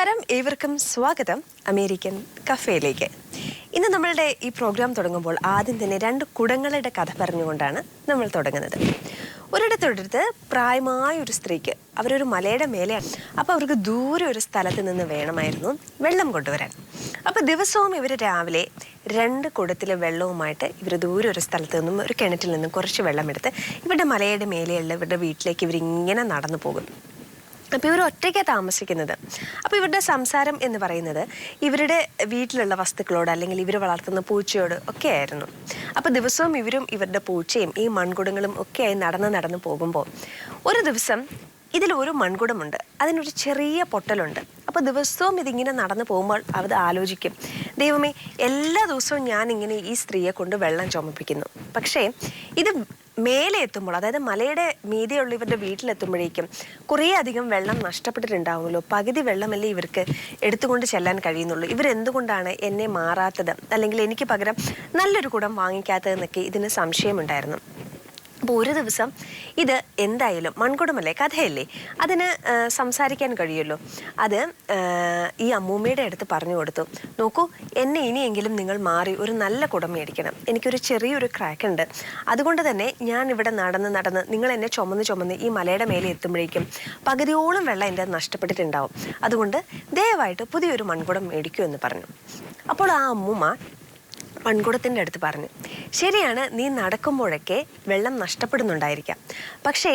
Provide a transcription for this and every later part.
നമസ്കാരം, ഏവർക്കും സ്വാഗതം അമേരിക്കൻ കഫേയിലേക്ക്. ഇന്ന് നമ്മളുടെ ഈ പ്രോഗ്രാം തുടങ്ങുമ്പോൾ ആദ്യം തന്നെ രണ്ട് കുടങ്ങളുടെ കഥ പറഞ്ഞുകൊണ്ടാണ് നമ്മൾ തുടങ്ങുന്നത്. ഒരിടത്തൊരിടത്ത് പ്രായമായ ഒരു സ്ത്രീക്ക് അവരൊരു മലയുടെ മേലെയാണ്. അപ്പോൾ അവർക്ക് ദൂരെ ഒരു സ്ഥലത്ത് നിന്ന് വേണമായിരുന്നു വെള്ളം കൊണ്ടുവരാൻ. അപ്പോൾ ദിവസവും ഇവർ രാവിലെ രണ്ട് കുടത്തിലെ വെള്ളവുമായിട്ട് ഇവർ ദൂരെ ഒരു സ്ഥലത്ത് നിന്നും ഒരു കിണറ്റിൽ നിന്നും കുറച്ച് വെള്ളമെടുത്ത് ഇവരുടെ മലയുടെ മേലെയുള്ള ഇവരുടെ വീട്ടിലേക്ക് ഇവരിങ്ങനെ നടന്നു പോകും. അപ്പോൾ ഇവർ ഒറ്റയ്ക്കാണ് താമസിക്കുന്നത്. അപ്പോൾ ഇവരുടെ സംസാരം എന്ന് പറയുന്നത് ഇവരുടെ വീട്ടിലുള്ള വസ്തുക്കളോട് അല്ലെങ്കിൽ ഇവർ വളർത്തുന്ന പൂച്ചയോട് ഒക്കെ ആയിരുന്നു. അപ്പോൾ ദിവസവും ഇവരും ഇവരുടെ പൂച്ചയും ഈ മൺകുടങ്ങളും ഒക്കെയായി നടന്ന് പോകുമ്പോൾ ഒരു ദിവസം ഇതിലൊരു മൺകുടമുണ്ട്, അതിനൊരു ചെറിയ പൊട്ടലുണ്ട്. അപ്പോൾ ദിവസവും ഇതിങ്ങനെ നടന്നു പോകുമ്പോൾ അവർ ആലോചിക്കും, ദൈവമേ, എല്ലാ ദിവസവും ഞാനിങ്ങനെ ഈ സ്ത്രീയെ കൊണ്ട് വെള്ളം ചുമപ്പിക്കുന്നു, പക്ഷേ ഇത് മേലെ എത്തുമ്പോൾ, അതായത് മലയുടെ മീതെയുള്ള ഇവരുടെ വീട്ടിലെത്തുമ്പോഴേക്കും കുറേ അധികം വെള്ളം നഷ്ടപ്പെട്ടിട്ടുണ്ടാവുമല്ലോ, പകുതി വെള്ളമല്ലേ ഇവർക്ക് എടുത്തുകൊണ്ട് ചെല്ലാൻ കഴിയുന്നുള്ളൂ, ഇവരെന്തുകൊണ്ടാണ് എന്നെ മാറാത്തത്, അല്ലെങ്കിൽ എനിക്ക് പകരം നല്ലൊരു കുടം വാങ്ങിക്കാത്തതെന്നൊക്കെ ഇതിന് സംശയമുണ്ടായിരുന്നു. അപ്പോൾ ഒരു ദിവസം ഇത് എന്തായാലും മൺകുടമല്ലേ, കഥയല്ലേ, അതിന് സംസാരിക്കാൻ കഴിയുമല്ലോ. അത് ഈ അമ്മൂമ്മയുടെ അടുത്ത് പറഞ്ഞു കൊടുത്തു, നോക്കൂ, എന്നെ ഇനിയെങ്കിലും നിങ്ങൾ മാറി ഒരു നല്ല കുടം മേടിക്കണം, എനിക്കൊരു ചെറിയൊരു ക്രാക്ക് ഉണ്ട്, അതുകൊണ്ട് തന്നെ ഞാൻ ഇവിടെ നടന്ന് നിങ്ങൾ എന്നെ ചുമന്ന് ഈ മലയുടെ മേലെ എത്തുമ്പോഴേക്കും പകുതിയോളം വെള്ളം എൻ്റെ നഷ്ടപ്പെട്ടിട്ടുണ്ടാവും, അതുകൊണ്ട് ദയവായിട്ട് പുതിയൊരു മൺകുടം മേടിക്കൂ എന്ന് പറഞ്ഞു. അപ്പോൾ ആ അമ്മൂമ്മ മൺകുടത്തിൻ്റെ അടുത്ത് പറഞ്ഞു, ശരിയാണ്, നീ നടക്കുമ്പോഴൊക്കെ വെള്ളം നഷ്ടപ്പെടുന്നുണ്ടായിരിക്കാം, പക്ഷേ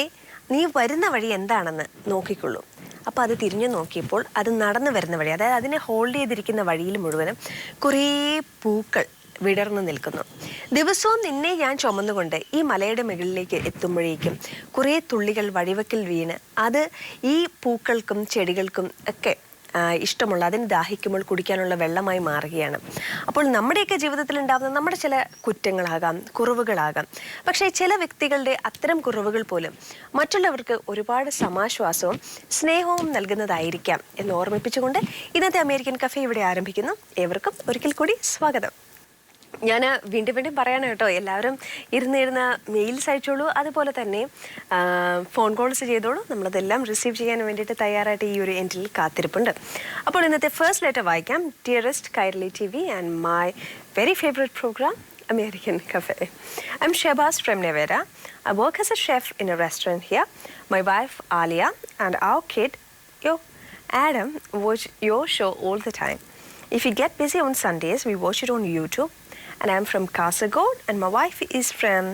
നീ വരുന്ന വഴി എന്താണെന്ന് നോക്കിക്കൊള്ളൂ. അപ്പോൾ അത് തിരിഞ്ഞു നോക്കിയപ്പോൾ അത് നടന്നു വരുന്ന വഴി, അതായത് അതിനെ ഹോൾഡ് ചെയ്തിരിക്കുന്ന വഴിയിൽ മുഴുവനും കുറേ പൂക്കൾ വിടർന്നു നിൽക്കുന്നു. ദിവസവും നിന്നെ ഞാൻ ചുമന്നുകൊണ്ട് ഈ മലയുടെ മുകളിലേക്ക് എത്തുമ്പോഴേക്കും കുറേ തുള്ളികൾ വഴിവക്കിൽ വീണ് അത് ഈ പൂക്കൾക്കും ചെടികൾക്കും ഒക്കെ ഇഷ്ടമുള്ള, അതിന് ദാഹിക്കുമ്പോൾ കുടിക്കാനുള്ള വെള്ളമായി മാറുകയാണ്. അപ്പോൾ നമ്മുടെയൊക്കെ ജീവിതത്തിൽ ഉണ്ടാകുന്ന നമ്മുടെ ചില കുറ്റങ്ങളാകാം, കുറവുകളാകാം, പക്ഷേ ചില വ്യക്തികളുടെ അത്തരം കുറവുകൾ പോലും മറ്റുള്ളവർക്ക് ഒരുപാട് സമാശ്വാസവും സ്നേഹവും നൽകുന്നതായിരിക്കാം എന്ന് ഓർമ്മിപ്പിച്ചുകൊണ്ട് ഇന്നത്തെ അമേരിക്കൻ കഫേ ഇവിടെ ആരംഭിക്കുന്നു. ഏവർക്കും ഒരിക്കൽ കൂടി സ്വാഗതം. ഞാൻ വീണ്ടും പറയണം കേട്ടോ, എല്ലാവരും ഇരുന്ന് മെയിൽസ് അയച്ചോളൂ, അതുപോലെ തന്നെ ഫോൺ കോൾസ് ചെയ്തോളൂ, നമ്മളതെല്ലാം റിസീവ് ചെയ്യാൻ വേണ്ടിയിട്ട് തയ്യാറായിട്ട് ഈ ഒരു എൻഡിൽ കാത്തിരിപ്പുണ്ട്. അപ്പോൾ ഇന്നത്തെ ഫസ്റ്റ് ലെറ്റർ വായിക്കാം. Dearest Kairali TV and my very favourite programme American Cafe. I'm Shehbaz from Nevada. I work as a chef in a restaurant here. My wife Alia and our kid, Adam, watch your show all the time. If you get busy on Sundays, we watch it on YouTube. And I'm from Kasaragod and my wife is from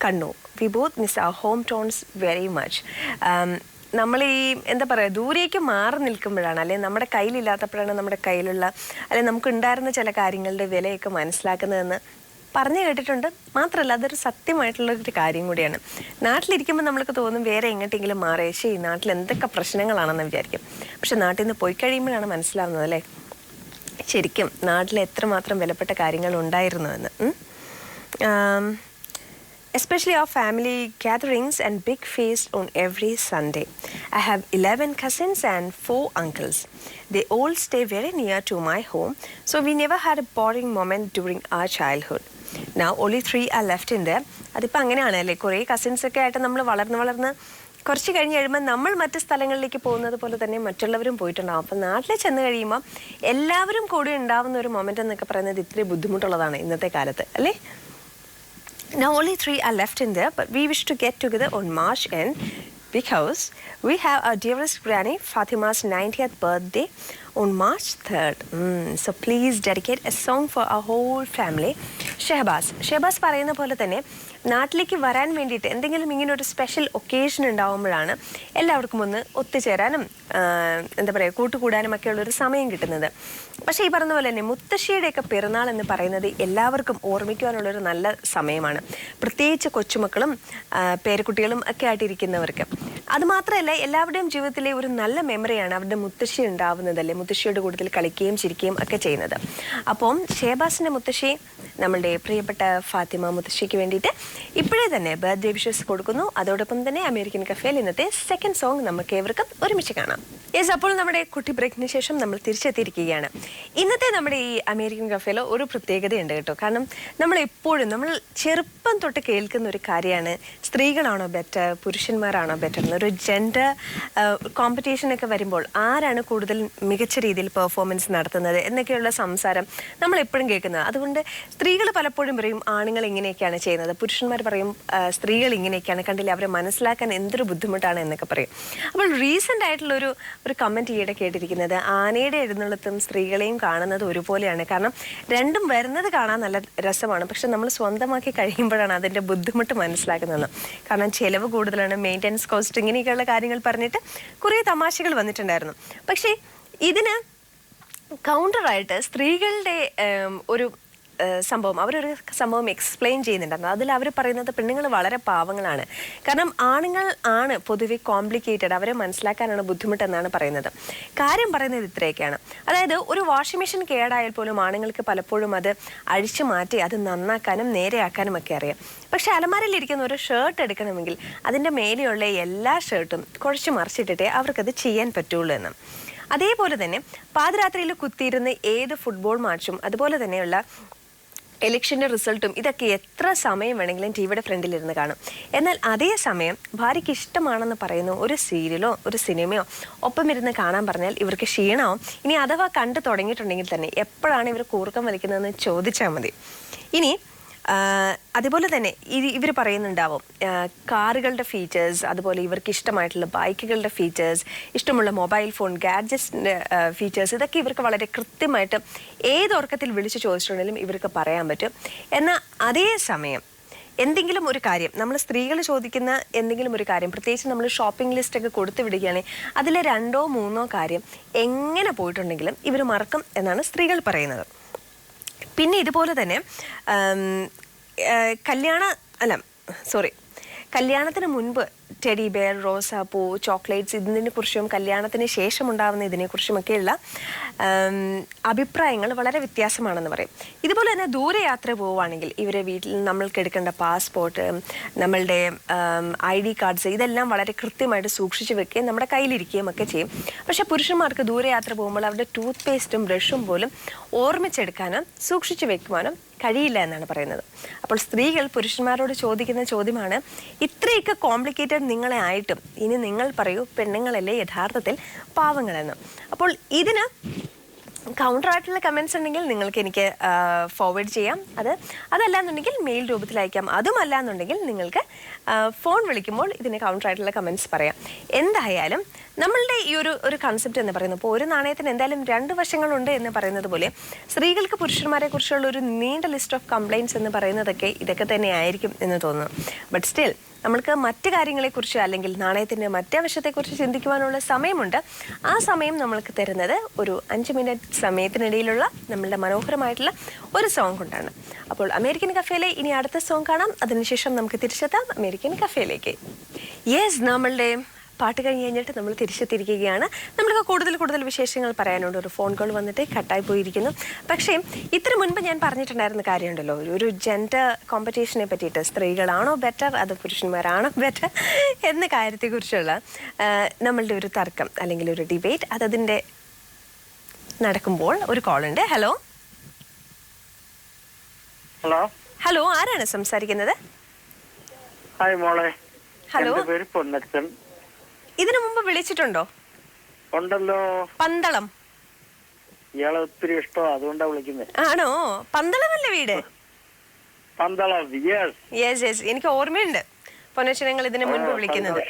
Kannur. We both miss our hometowns very much. നമ്മൾ ഈ എന്താ പറയുക, ദൂരേക്ക് മാറി നിൽക്കുമ്പോഴാണ്, അല്ലെങ്കിൽ നമ്മുടെ കയ്യിലില്ലാത്തപ്പോഴാണ് നമ്മുടെ കയ്യിലുള്ള, അല്ലെങ്കിൽ നമുക്കുണ്ടായിരുന്ന ചില കാര്യങ്ങളുടെ വിലയൊക്കെ മനസ്സിലാക്കുന്നതെന്ന് പറഞ്ഞു കേട്ടിട്ടുണ്ട്. മാത്രമല്ല, അതൊരു സത്യമായിട്ടുള്ളൊരു കാര്യം കൂടിയാണ്. നാട്ടിലിരിക്കുമ്പോൾ നമ്മൾക്ക് തോന്നും വേറെ എങ്ങോട്ടെങ്കിലും മാറിയ ഈ നാട്ടിൽ എന്തൊക്കെ പ്രശ്നങ്ങളാണെന്ന് വിചാരിക്കും. പക്ഷെ നാട്ടിൽ നിന്ന് പോയി കഴിയുമ്പോഴാണ് മനസ്സിലാവുന്നത് അല്ലേ, ശരിക്കും നാട്ടിൽ എത്രമാത്രം വിലപ്പെട്ട കാര്യങ്ങൾ ഉണ്ടായിരുന്നുവെന്ന്. Especially our family gatherings and big feast on every Sunday. I have 11 cousins and 4 uncles. They all stay very near to my home, so we never had a boring moment during our childhood. Now only 3 are left in there. അതിപ്പോൾ അങ്ങനെയാണല്ലേ, കുറേ കസിൻസൊക്കെ ആയിട്ട് നമ്മൾ വളർന്ന് കുറച്ച് കഴിഞ്ഞ് കഴിയുമ്പോൾ നമ്മൾ മറ്റ് സ്ഥലങ്ങളിലേക്ക് പോകുന്നത് പോലെ തന്നെ മറ്റുള്ളവരും പോയിട്ടുണ്ടാകും. അപ്പം നാട്ടിൽ ചെന്ന് കഴിയുമ്പോൾ എല്ലാവരും കൂടി ഉണ്ടാവുന്ന ഒരു മൊമെൻ്റ് എന്നൊക്കെ പറയുന്നത് ഇത്തിരി ബുദ്ധിമുട്ടുള്ളതാണ് ഇന്നത്തെ കാലത്ത് അല്ലേ. Now only 3 are left in there, but we wish to get together on March end because we have our dearest granny Fatima's 90th birthday on March 3rd. So please dedicate a song for our whole family. Shehbaz പറയുന്ന പോലെ തന്നെ നാട്ടിലേക്ക് വരാൻ വേണ്ടിയിട്ട് എന്തെങ്കിലും ഇങ്ങനെ ഒരു special occasion ഉണ്ടാകുമ്പോഴാണ് എല്ലാവർക്കും ഒന്ന് ഒത്തുചേരാനും എന്താ പറയുക, കൂട്ടുകൂടാനും ഒക്കെ ഉള്ളൊരു സമയം കിട്ടുന്നത്. പക്ഷേ ഈ പറഞ്ഞ പോലെ തന്നെ മുത്തശ്ശിയുടെയൊക്കെ പിറന്നാൾ എന്ന് പറയുന്നത് എല്ലാവർക്കും ഓർമ്മിക്കുവാനുള്ളൊരു നല്ല സമയമാണ്, പ്രത്യേകിച്ച് കൊച്ചുമക്കളും പേരക്കുട്ടികളും ഒക്കെ ആയിട്ടിരിക്കുന്നവർക്ക്. അതുമാത്രമല്ല, എല്ലാവരുടെയും ജീവിതത്തിലെ ഒരു നല്ല മെമ്മറിയാണ് അവരുടെ മുത്തശ്ശി ഉണ്ടാവുന്നതല്ലേ, മുത്തശ്ശിയുടെ കൂട്ടത്തിൽ കളിക്കുകയും ചിരിക്കുകയും ഒക്കെ ചെയ്യുന്നത്. അപ്പം ഷെഹബാസിൻ്റെ മുത്തശ്ശി, നമ്മളുടെ പ്രിയപ്പെട്ട ഫാത്തിമ മുത്തശ്ശിക്ക് വേണ്ടിയിട്ട് ഇപ്പോഴേ തന്നെ ബർത്ത്ഡേ വിഷസ് കൊടുക്കുന്നു. അതോടൊപ്പം തന്നെ അമേരിക്കൻ കഫേയിൽ ഇന്നത്തെ സെക്കൻഡ് സോങ് നമുക്ക് ഏവർക്കും ഒരുമിച്ച് കാണാം. യെസ്, അപ്പോൾ നമ്മുടെ കുട്ടി ബ്രേക്കിന് ശേഷം നമ്മൾ തിരിച്ചെത്തിയിരിക്കുകയാണ്. ഇന്നത്തെ നമ്മുടെ ഈ അമേരിക്കൻ കഫേയിൽ ഒരു പ്രത്യേകതയുണ്ട് കേട്ടോ. കാരണം നമ്മൾ ചെറുപ്പം തൊട്ട് കേൾക്കുന്ന ഒരു കാര്യമാണ് സ്ത്രീകളാണോ ബെറ്റർ, പുരുഷന്മാരാണോ ബെറ്റർ എന്നൊരു ജെൻഡർ കോമ്പറ്റീഷനൊക്കെ വരുമ്പോൾ ആരാണ് കൂടുതൽ മികച്ച രീതിയിൽ പെർഫോമൻസ് നടത്തുന്നത് എന്നൊക്കെയുള്ള സംസാരം നമ്മൾ എപ്പോഴും കേൾക്കുന്നത്. അതുകൊണ്ട് സ്ത്രീകൾ പലപ്പോഴും പറയും ആണുങ്ങൾ ഇങ്ങനെയൊക്കെയാണ് ചെയ്യുന്നത്, പുരുഷന്മാർ പറയും സ്ത്രീകൾ ഇങ്ങനെയൊക്കെയാണ്, കണ്ടില്ല അവരെ മനസ്സിലാക്കാൻ എന്തൊരു ബുദ്ധിമുട്ടാണ് എന്നൊക്കെ പറയും. അപ്പോൾ റീസെൻ്റ് ആയിട്ടുള്ള ഒരു കമൻറ്റ് ഈയിടെ കേട്ടിരിക്കുന്നത്, ആനയുടെ എഴുന്നള്ളത്തും സ്ത്രീകളെയും കാണുന്നത് ഒരുപോലെയാണ്. കാരണം രണ്ടും വരുന്നത് കാണാൻ നല്ല രസമാണ്, പക്ഷെ നമ്മൾ സ്വന്തമാക്കി കഴിയുമ്പോഴാണ് അതിൻ്റെ ബുദ്ധിമുട്ട് മനസ്സിലാക്കുന്നത്. കാരണം ചിലവ് കൂടുതലാണ്, മെയിൻ്റനൻസ് കോസ്റ്റ്, ഇങ്ങനെയൊക്കെയുള്ള കാര്യങ്ങൾ പറഞ്ഞിട്ട് കുറേ തമാശകൾ വന്നിട്ടുണ്ടായിരുന്നു. പക്ഷേ ഇതിന് കൗണ്ടറായിട്ട് സ്ത്രീകളുടെ ഒരു അവരൊരു സംഭവം എക്സ്പ്ലെയിൻ ചെയ്യുന്നുണ്ടായിരുന്നു. അതിൽ അവർ പറയുന്നത് പെണ്ണുങ്ങൾ വളരെ പാവങ്ങളാണ്, കാരണം ആണുങ്ങൾ ആണ് പൊതുവെ കോംപ്ലിക്കേറ്റഡ്, അവരെ മനസ്സിലാക്കാനാണ് ബുദ്ധിമുട്ടെന്നാണ് പറയുന്നത്. കാര്യം പറയുന്നത് ഇത്രയൊക്കെയാണ്. അതായത് ഒരു വാഷിംഗ് മെഷീൻ കേടായാൽ പോലും ആണുങ്ങൾക്ക് പലപ്പോഴും അത് അഴിച്ചു മാറ്റി അത് നന്നാക്കാനും നേരെയാക്കാനും ഒക്കെ അറിയാം. പക്ഷെ അലമാരയിലിരിക്കുന്ന ഒരു ഷർട്ട് എടുക്കണമെങ്കിൽ അതിൻ്റെ മേലെയുള്ള എല്ലാ ഷർട്ടും കുഴച്ച് മറിച്ചിട്ടിട്ടേ അവർക്കത് ചെയ്യാൻ പറ്റുള്ളൂ എന്ന്. അതേപോലെ തന്നെ പാതിരാത്രിയിൽ കുത്തിയിരുന്ന് ഏത് ഫുട്ബോൾ മാച്ചും അതുപോലെ തന്നെയുള്ള ഇലക്ഷൻ്റെ റിസൾട്ടും ഇതൊക്കെ എത്ര സമയം വേണമെങ്കിലും ടി വിയുടെ ഫ്രണ്ടിലിരുന്ന് കാണും. എന്നാൽ അതേ സമയം ഭാര്യയ്ക്ക് ഇഷ്ടമാണെന്ന് പറയുന്ന ഒരു സീരിയലോ ഒരു സിനിമയോ ഒപ്പം ഇരുന്ന് കാണാൻ പറഞ്ഞാൽ ഇവർക്ക് ക്ഷീണമാവും. ഇനി അഥവാ കണ്ടു തുടങ്ങിയിട്ടുണ്ടെങ്കിൽ തന്നെ എപ്പോഴാണ് ഇവർ കൂർക്കം വലിക്കുന്നതെന്ന് ചോദിച്ചാൽ മതി. ഇനി അതുപോലെ തന്നെ ഇവർ പറയുന്നുണ്ടാവും കാറുകളുടെ ഫീച്ചേഴ്സ്, അതുപോലെ ഇവർക്ക് ഇഷ്ടമായിട്ടുള്ള ബൈക്കുകളുടെ ഫീച്ചേഴ്സ്, ഇഷ്ടമുള്ള മൊബൈൽ ഫോൺ ഗാഡ്ജറ്റ്സിൻ്റെ ഫീച്ചേഴ്സ്, ഇതൊക്കെ ഇവർക്ക് വളരെ കൃത്യമായിട്ട് ഏതൊർക്കത്തിൽ വിളിച്ച് ചോദിച്ചിട്ടുണ്ടെങ്കിലും ഇവർക്ക് പറയാൻ പറ്റും. എന്നാൽ അതേ സമയം എന്തെങ്കിലും ഒരു കാര്യം നമ്മൾ സ്ത്രീകൾ ചോദിക്കുന്ന എന്തെങ്കിലും ഒരു കാര്യം, പ്രത്യേകിച്ച് നമ്മൾ ഷോപ്പിംഗ് ലിസ്റ്റൊക്കെ കൊടുത്തു വിടുകയാണെങ്കിൽ അതിൽ 2 or 3 കാര്യം എങ്ങനെ പോയിട്ടുണ്ടെങ്കിലും ഇവർ മറക്കും എന്നാണ് സ്ത്രീകൾ പറയുന്നത്. പിന്നെ ഇതുപോലെ തന്നെ കല്യാണത്തിന് മുൻപ് ടെഡി ബെയർ, റോസാപ്പൂ, ചോക്ലേറ്റ്സ്, ഇതിനെക്കുറിച്ചും കല്യാണത്തിന് ശേഷം ഉണ്ടാകുന്ന ഇതിനെക്കുറിച്ചുമൊക്കെയുള്ള അഭിപ്രായങ്ങൾ വളരെ വ്യത്യാസമാണെന്ന് പറയും. ഇതുപോലെ തന്നെ ദൂരയാത്ര പോവുകയാണെങ്കിൽ ഇവരെ വീട്ടിൽ നമ്മൾക്ക് എടുക്കേണ്ട പാസ്പോർട്ട്, നമ്മളുടെ ID കാർഡ്സ്, ഇതെല്ലാം വളരെ കൃത്യമായിട്ട് സൂക്ഷിച്ച് വെക്കുകയും നമ്മുടെ കയ്യിലിരിക്കുകയും ഒക്കെ ചെയ്യും. പക്ഷേ പുരുഷന്മാർക്ക് ദൂരയാത്ര പോകുമ്പോൾ അവരുടെ ടൂത്ത് പേസ്റ്റും ബ്രഷും പോലും ഓർമ്മിച്ചെടുക്കാനും സൂക്ഷിച്ച് വെക്കുവാനും കഴിയില്ല എന്നാണ് പറയുന്നത്. അപ്പോൾ സ്ത്രീകൾ പുരുഷന്മാരോട് ചോദിക്കുന്ന ചോദ്യമാണ്, ഇത്രയൊക്കെ കോംപ്ലിക്കേറ്റഡ് നിങ്ങളെ ആയിട്ടും ഇനി നിങ്ങൾ പറയൂ പെണ്ണുങ്ങളല്ലേ യഥാർത്ഥത്തിൽ പാവങ്ങളെന്ന്. അപ്പോൾ ഇതിന് കൗണ്ടറായിട്ടുള്ള കമൻസ് ഉണ്ടെങ്കിൽ നിങ്ങൾക്ക് എനിക്ക് ഫോർവേഡ് ചെയ്യാം. അതല്ല എന്നുണ്ടെങ്കിൽ മെയിൽ രൂപത്തിൽ അയക്കാം. അതുമല്ല എന്നുണ്ടെങ്കിൽ നിങ്ങൾക്ക് ഫോൺ വിളിക്കുമ്പോൾ ഇതിന് കൗണ്ടറായിട്ടുള്ള കമൻസ് പറയാം. എന്തായാലും നമ്മളുടെ ഈ ഒരു കൺസെപ്റ്റ് എന്ന് പറയുന്നത്, ഇപ്പോൾ ഒരു നാണയത്തിന് എന്തായാലും 2 വശങ്ങളുണ്ട് എന്ന് പറയുന്നത് പോലെ സ്ത്രീകൾക്ക് പുരുഷന്മാരെ കുറിച്ചുള്ള ഒരു നീണ്ട ലിസ്റ്റ് ഓഫ് കംപ്ലയിൻറ്റ്സ് എന്ന് പറയുന്നതൊക്കെ ഇതൊക്കെ തന്നെ ആയിരിക്കും എന്ന് തോന്നുന്നു. ബട്ട് സ്റ്റിൽ നമ്മൾക്ക് മറ്റ് കാര്യങ്ങളെക്കുറിച്ച് അല്ലെങ്കിൽ നാണയത്തിൻ്റെ മറ്റേ വശത്തെക്കുറിച്ച് ചിന്തിക്കുവാനുള്ള സമയമുണ്ട്. ആ സമയം നമ്മൾക്ക് തരുന്നത് ഒരു 5 മിനിറ്റ് സമയത്തിനിടയിലുള്ള നമ്മളുടെ മനോഹരമായിട്ടുള്ള ഒരു സോങ് കൊണ്ടാണ്. അപ്പോൾ അമേരിക്കൻ കഫേയിലെ ഇനി അടുത്ത സോങ് കാണാം. അതിനുശേഷം നമുക്ക് തിരിച്ചെത്താം അമേരിക്കൻ കഫേയിലേക്ക്. യെസ്, നമ്മളുടെ പാട്ട് കഴിഞ്ഞിട്ട് നമ്മൾ തിരിച്ചെത്തിയിരിക്കുകയാണ്. നമ്മൾക്ക് കൂടുതൽ വിശേഷങ്ങൾ പറയാനുണ്ട്. ഒരു ഫോൺ കോൾ വന്നിട്ട് കട്ടായി പോയിരിക്കുന്നു. പക്ഷേ ഇത്ര മുൻപ് ഞാൻ പറഞ്ഞിട്ടുണ്ടായിരുന്ന കാര്യമുണ്ടല്ലോ, ഒരു ജെൻഡർ കോമ്പറ്റീഷനെ പറ്റിയിട്ട്, സ്ത്രീകളാണോ ബെറ്റർ അതോ പുരുഷന്മാരാണോ ബെറ്റർ എന്ന കാര്യത്തെക്കുറിച്ചുള്ള നമ്മളുടെ ഒരു തർക്കം അല്ലെങ്കിൽ ഒരു ഡിബേറ്റ് അതിൻ്റെ നടക്കുമ്പോൾ ഒരു കോൾ ഉണ്ട്. ഹലോ ഹലോ, ആരാണ് സംസാരിക്കുന്നത്? ഹായ് മോളെ. ഹലോ, പേര് പൊന്നച്ചൻ. ഇതിനു മുമ്പ് വിളിച്ചിട്ടുണ്ടോ? ഉണ്ടല്ലോ. പന്തളം. ഇയാളെ ഒത്തിരി ഇഷ്ടമാണ്, അതുകൊണ്ടാ വിളിക്കുന്നത്. ആണോ? പന്തളമല്ലേ വീട്? പന്തളം. യെസ്, എനിക്ക് ഓർമ്മയുണ്ട് പൊന്നച്ചനങ്ങൾ ഇതിനു മുൻപ് വിളിക്കുന്നത്.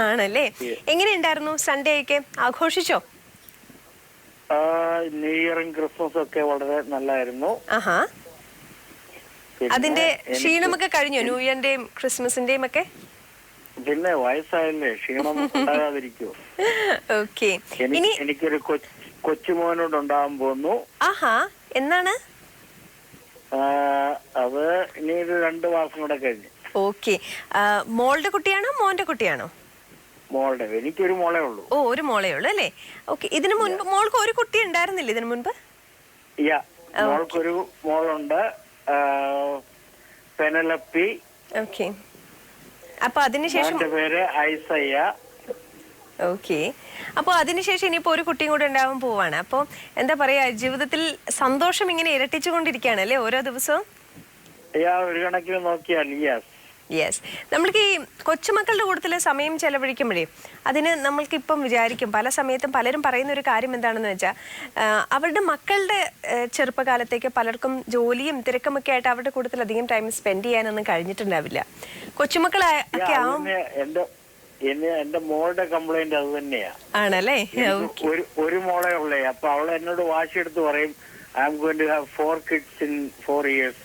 ആണല്ലേ? എങ്ങനെയുണ്ടായിരുന്നു സൺഡേ ഒക്കെ? ആഘോഷിച്ചോ? ന്യൂ ഇയറും ക്രിസ്മസും ഒക്കെ വളരെ നല്ലായിരുന്നു. അതിന്റെ ക്ഷീണമൊക്കെ കഴിഞ്ഞോ? ന്യൂ ഇയറിന്റെയും ക്രിസ്മസിന്റെയും ഒക്കെ? പിന്നെ വയസ്സായല്ലേ, ക്ഷീണം ഉണ്ടാകാതിരിക്കുമോ? ഓക്കെ. എനിക്കൊരു കൊച്ചുമോനോട് ഉണ്ടാകാൻ പോകുന്നു. ആഹാ, എന്നാണ്? അത് ഇനി ഒരു 2 മാസം കൂടെ കഴിഞ്ഞ്. ഓക്കെ. മോളുടെ കുട്ടിയാണോ മോന്റെ കുട്ടിയാണോ? മോളുടെ. എനിക്കൊരു മോളേ ഉള്ളൂ. ഓ, ഒരു മോളേ ഉള്ളൂ അല്ലേ? ഓക്കെ. ഇതിനു മുൻപ് മോൾക്ക് ഒരു കുട്ടി ഉണ്ടായിരുന്നില്ല ഇതിനു മുൻപ്? മോൾക്കൊരു മോളുണ്ട്, പെനലപ്പി. ഓക്കെ. അപ്പൊ അതിനുശേഷം പേര് ഐസയ്യ. ഓക്കെ. അപ്പോൾ അതിനുശേഷം ഇനിയിപ്പോൾ ഒരു കുട്ടിയും കൂടെ ഉണ്ടാവാൻ പോവാണ്. അപ്പോൾ എന്താ പറയാ, ജീവിതത്തിൽ സന്തോഷം ഇങ്ങനെ ഇരട്ടിച്ചുകൊണ്ടിരിക്കുകയാണ് അല്ലേ ഓരോ ദിവസവും? ഒരു കണക്കിന് നോക്കിയാൽ യെസ്. നമ്മൾക്ക് ഈ കൊച്ചുമക്കളുടെ കൂട്ടത്തിൽ സമയം ചെലവഴിക്കുമ്പോഴേ അതിന് നമ്മൾക്കിപ്പം വിചാരിക്കും, പല സമയത്തും പലരും പറയുന്ന ഒരു കാര്യം എന്താണെന്ന് വെച്ചാൽ അവരുടെ മക്കളുടെ ചെറുപ്പകാലത്തേക്ക് പലർക്കും ജോലിയും തിരക്കുമൊക്കെ ആയിട്ട് അവരുടെ കൂട്ടത്തിൽ അധികം ടൈം സ്പെൻഡ് ചെയ്യാനൊന്നും കഴിഞ്ഞിട്ടുണ്ടാവില്ല. കൊച്ചുമക്കളൊക്കെ ആവും. എന്റെ മോളുടെ കംപ്ലൈന്റ് അത് തന്നെയാ. ആണല്ലേ? ഒരു മോളെ ഉള്ളേ. അപ്പൊ അവൾ എന്നോട് വാശിയെടുത്ത് പറയും I am going to have 4 kids in 4 years.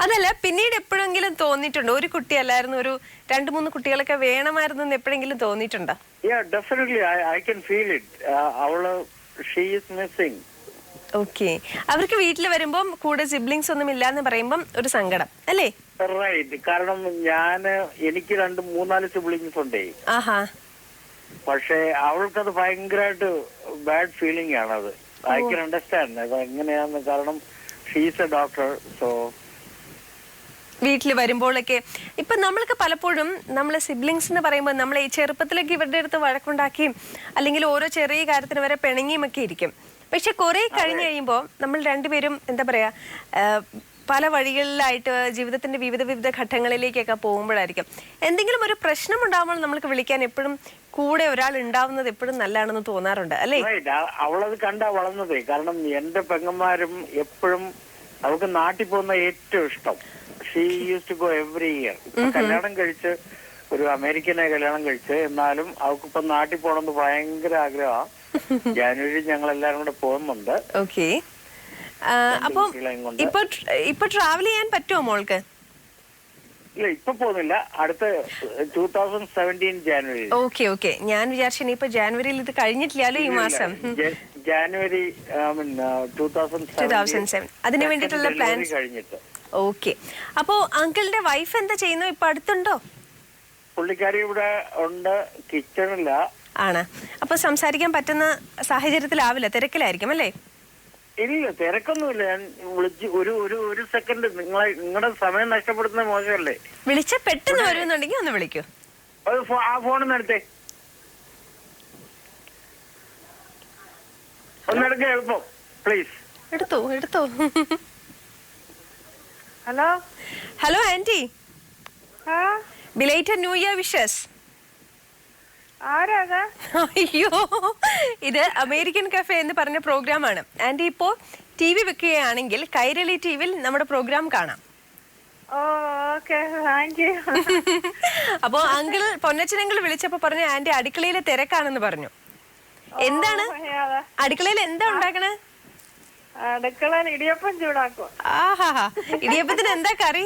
അതല്ല, പിന്നീട് എപ്പോഴെങ്കിലും തോന്നിയിട്ടുണ്ടോ ഒരു കുട്ടിയല്ലായിരുന്നു, ഒരു 2-3 കുട്ടികളൊക്കെ വേണമായിരുന്നു എന്ന് എപ്പോഴെങ്കിലും തോന്നിയിട്ടുണ്ടോ? Definitely I can feel it. അവള് ഷീ ഈസ് മിസ്സിംഗ്. ഓക്കെ. അവർക്ക് വീട്ടിൽ വരുമ്പം കൂടെ സിബ്ലിങ്സ് ഒന്നും ഇല്ലാന്ന് പറയുമ്പം ഒരു സങ്കടം അല്ലേ? റൈറ്റ്. കാരണം എനിക്ക് 2-3-4 സിബ്ലിങ്സ് ഉണ്ടേ. ആഹാ. പക്ഷെ അവൾക്കത് ഭയങ്കരമായിട്ട് ബാഡ് ഫീലിംഗ് ആണത്. ഐ കൻ അണ്ടർസ്റ്റാൻഡ് അത് എങ്ങനെയാന്ന്. കാരണം ഷീസ് എ ഡോക്ടർ. സോ വീട്ടിൽ വരുമ്പോഴൊക്കെ ഇപ്പൊ നമ്മൾക്ക് പലപ്പോഴും നമ്മളെ സിബ്ലിങ്സ് എന്ന് പറയുമ്പോൾ നമ്മൾ ഈ ചെറുപ്പത്തിലേക്ക് ഇവരുടെ അടുത്ത് വഴക്കുണ്ടാക്കിയും അല്ലെങ്കിൽ ഓരോ ചെറിയ കാര്യത്തിന് വരെ പിണങ്ങിയും ഒക്കെ ഇരിക്കും. പക്ഷെ കുറെ കഴിഞ്ഞ് കഴിയുമ്പോൾ നമ്മൾ രണ്ടുപേരും എന്താ പറയാ പല വഴികളിലായിട്ട് ജീവിതത്തിന്റെ വിവിധ ഘട്ടങ്ങളിലേക്കൊക്കെ പോകുമ്പോഴായിരിക്കും എന്തെങ്കിലും ഒരു പ്രശ്നം ഉണ്ടാകുമ്പോൾ നമ്മൾക്ക് വിളിക്കാൻ എപ്പോഴും കൂടെ ഒരാൾ ഉണ്ടാവുന്നത് എപ്പോഴും നല്ലതാണെന്ന് തോന്നാറുണ്ട് അല്ലേ? അവളത് കണ്ടാ വളർന്നതേ. കാരണം എന്റെ പെങ്ങന്മാരും എപ്പോഴും അവൾക്ക് നാട്ടിൽ പോകുന്ന ഏറ്റവും ഇഷ്ടം. She use to go every year. കല്യാണം കഴിച്ച് ഒരു അമേരിക്കനെ കല്യാണം കഴിച്ച്, എന്നാലും അവൾക്കിപ്പം നാട്ടിൽ പോകണമെന്ന് ഭയങ്കര ആഗ്രഹമാണ്. ജാനുവരി ഞങ്ങൾ എല്ലാരും കൂടെ പോകുന്നുണ്ട്. ഓക്കെ. അപ്പൊ ഇപ്പൊ ട്രാവൽ ചെയ്യാൻ പറ്റുമോ മോൾക്ക്? ഇല്ല, ഇപ്പൊ പോകുന്നില്ല. അടുത്ത 2017 ജാനുവരി. ഓക്കെ. ഞാൻ വിചാരിച്ചു ഇനിയിപ്പോ ജാനുവരിയിൽ ഇത് കഴിഞ്ഞിട്ടില്ലല്ലോ ഈ മാസം. ജാനുവരി 2007 അതിനു വേണ്ടിയിട്ടുള്ള പ്ലാൻ കഴിഞ്ഞിട്ട്. ഓക്കെ. അപ്പോ അങ്കിളിന്റെ വൈഫ് എന്താ ചെയ്യുന്നു? ഇപ്പൊ അടുത്തുണ്ടോ? പുള്ളിക്കാരി ഇവിടെ ഉണ്ട്, കിച്ചണില്ല. ആണ്. അപ്പൊ സംസാരിക്കാൻ പറ്റുന്ന സാഹചര്യത്തിലാവില്ല, തിരക്കിലായിരിക്കും അല്ലേ? ഇല്ല, തിരക്കൊന്നുമില്ല. ഞാൻ വിളിച്ച് ഒരു സെക്കൻഡ് നിങ്ങളുടെ സമയം നഷ്ടപ്പെടുത്തുന്ന മോശമല്ലേ? വിളിച്ച പെട്ടെന്ന് വരുന്നുണ്ടെങ്കിൽ ഒന്ന് വിളിക്കൂ. ആ ഫോണിന്ന് എടുത്തേ, ഒന്നെടുക്ക എളുപ്പം പ്ലീസ്. എടുത്തോ. Hello aunty, belated new year wishes. അയ്യോ, ഇത് അമേരിക്കൻ കഫേ എന്ന് പറഞ്ഞ പ്രോഗ്രാമാണ്. ആന്റി ഇപ്പോ TV വെക്കുകയാണെങ്കിൽ കൈരളി TVയിൽ നമ്മുടെ പ്രോഗ്രാം കാണാം. അപ്പോ അങ്കിൾ പൊന്നച്ചനങ്കിൾ വിളിച്ചപ്പോ പറഞ്ഞു ആന്റി അടുക്കളയിലെ തിരക്കാണെന്ന് പറഞ്ഞു. എന്താണ് അടുക്കളയിൽ എന്താ ഉണ്ടാക്കണേ? അടുക്കളയിൽ ഇടിയപ്പം ചൂടാക്കും. ആഹാ, ഇടിയപ്പത്തിന് എന്താ കറി?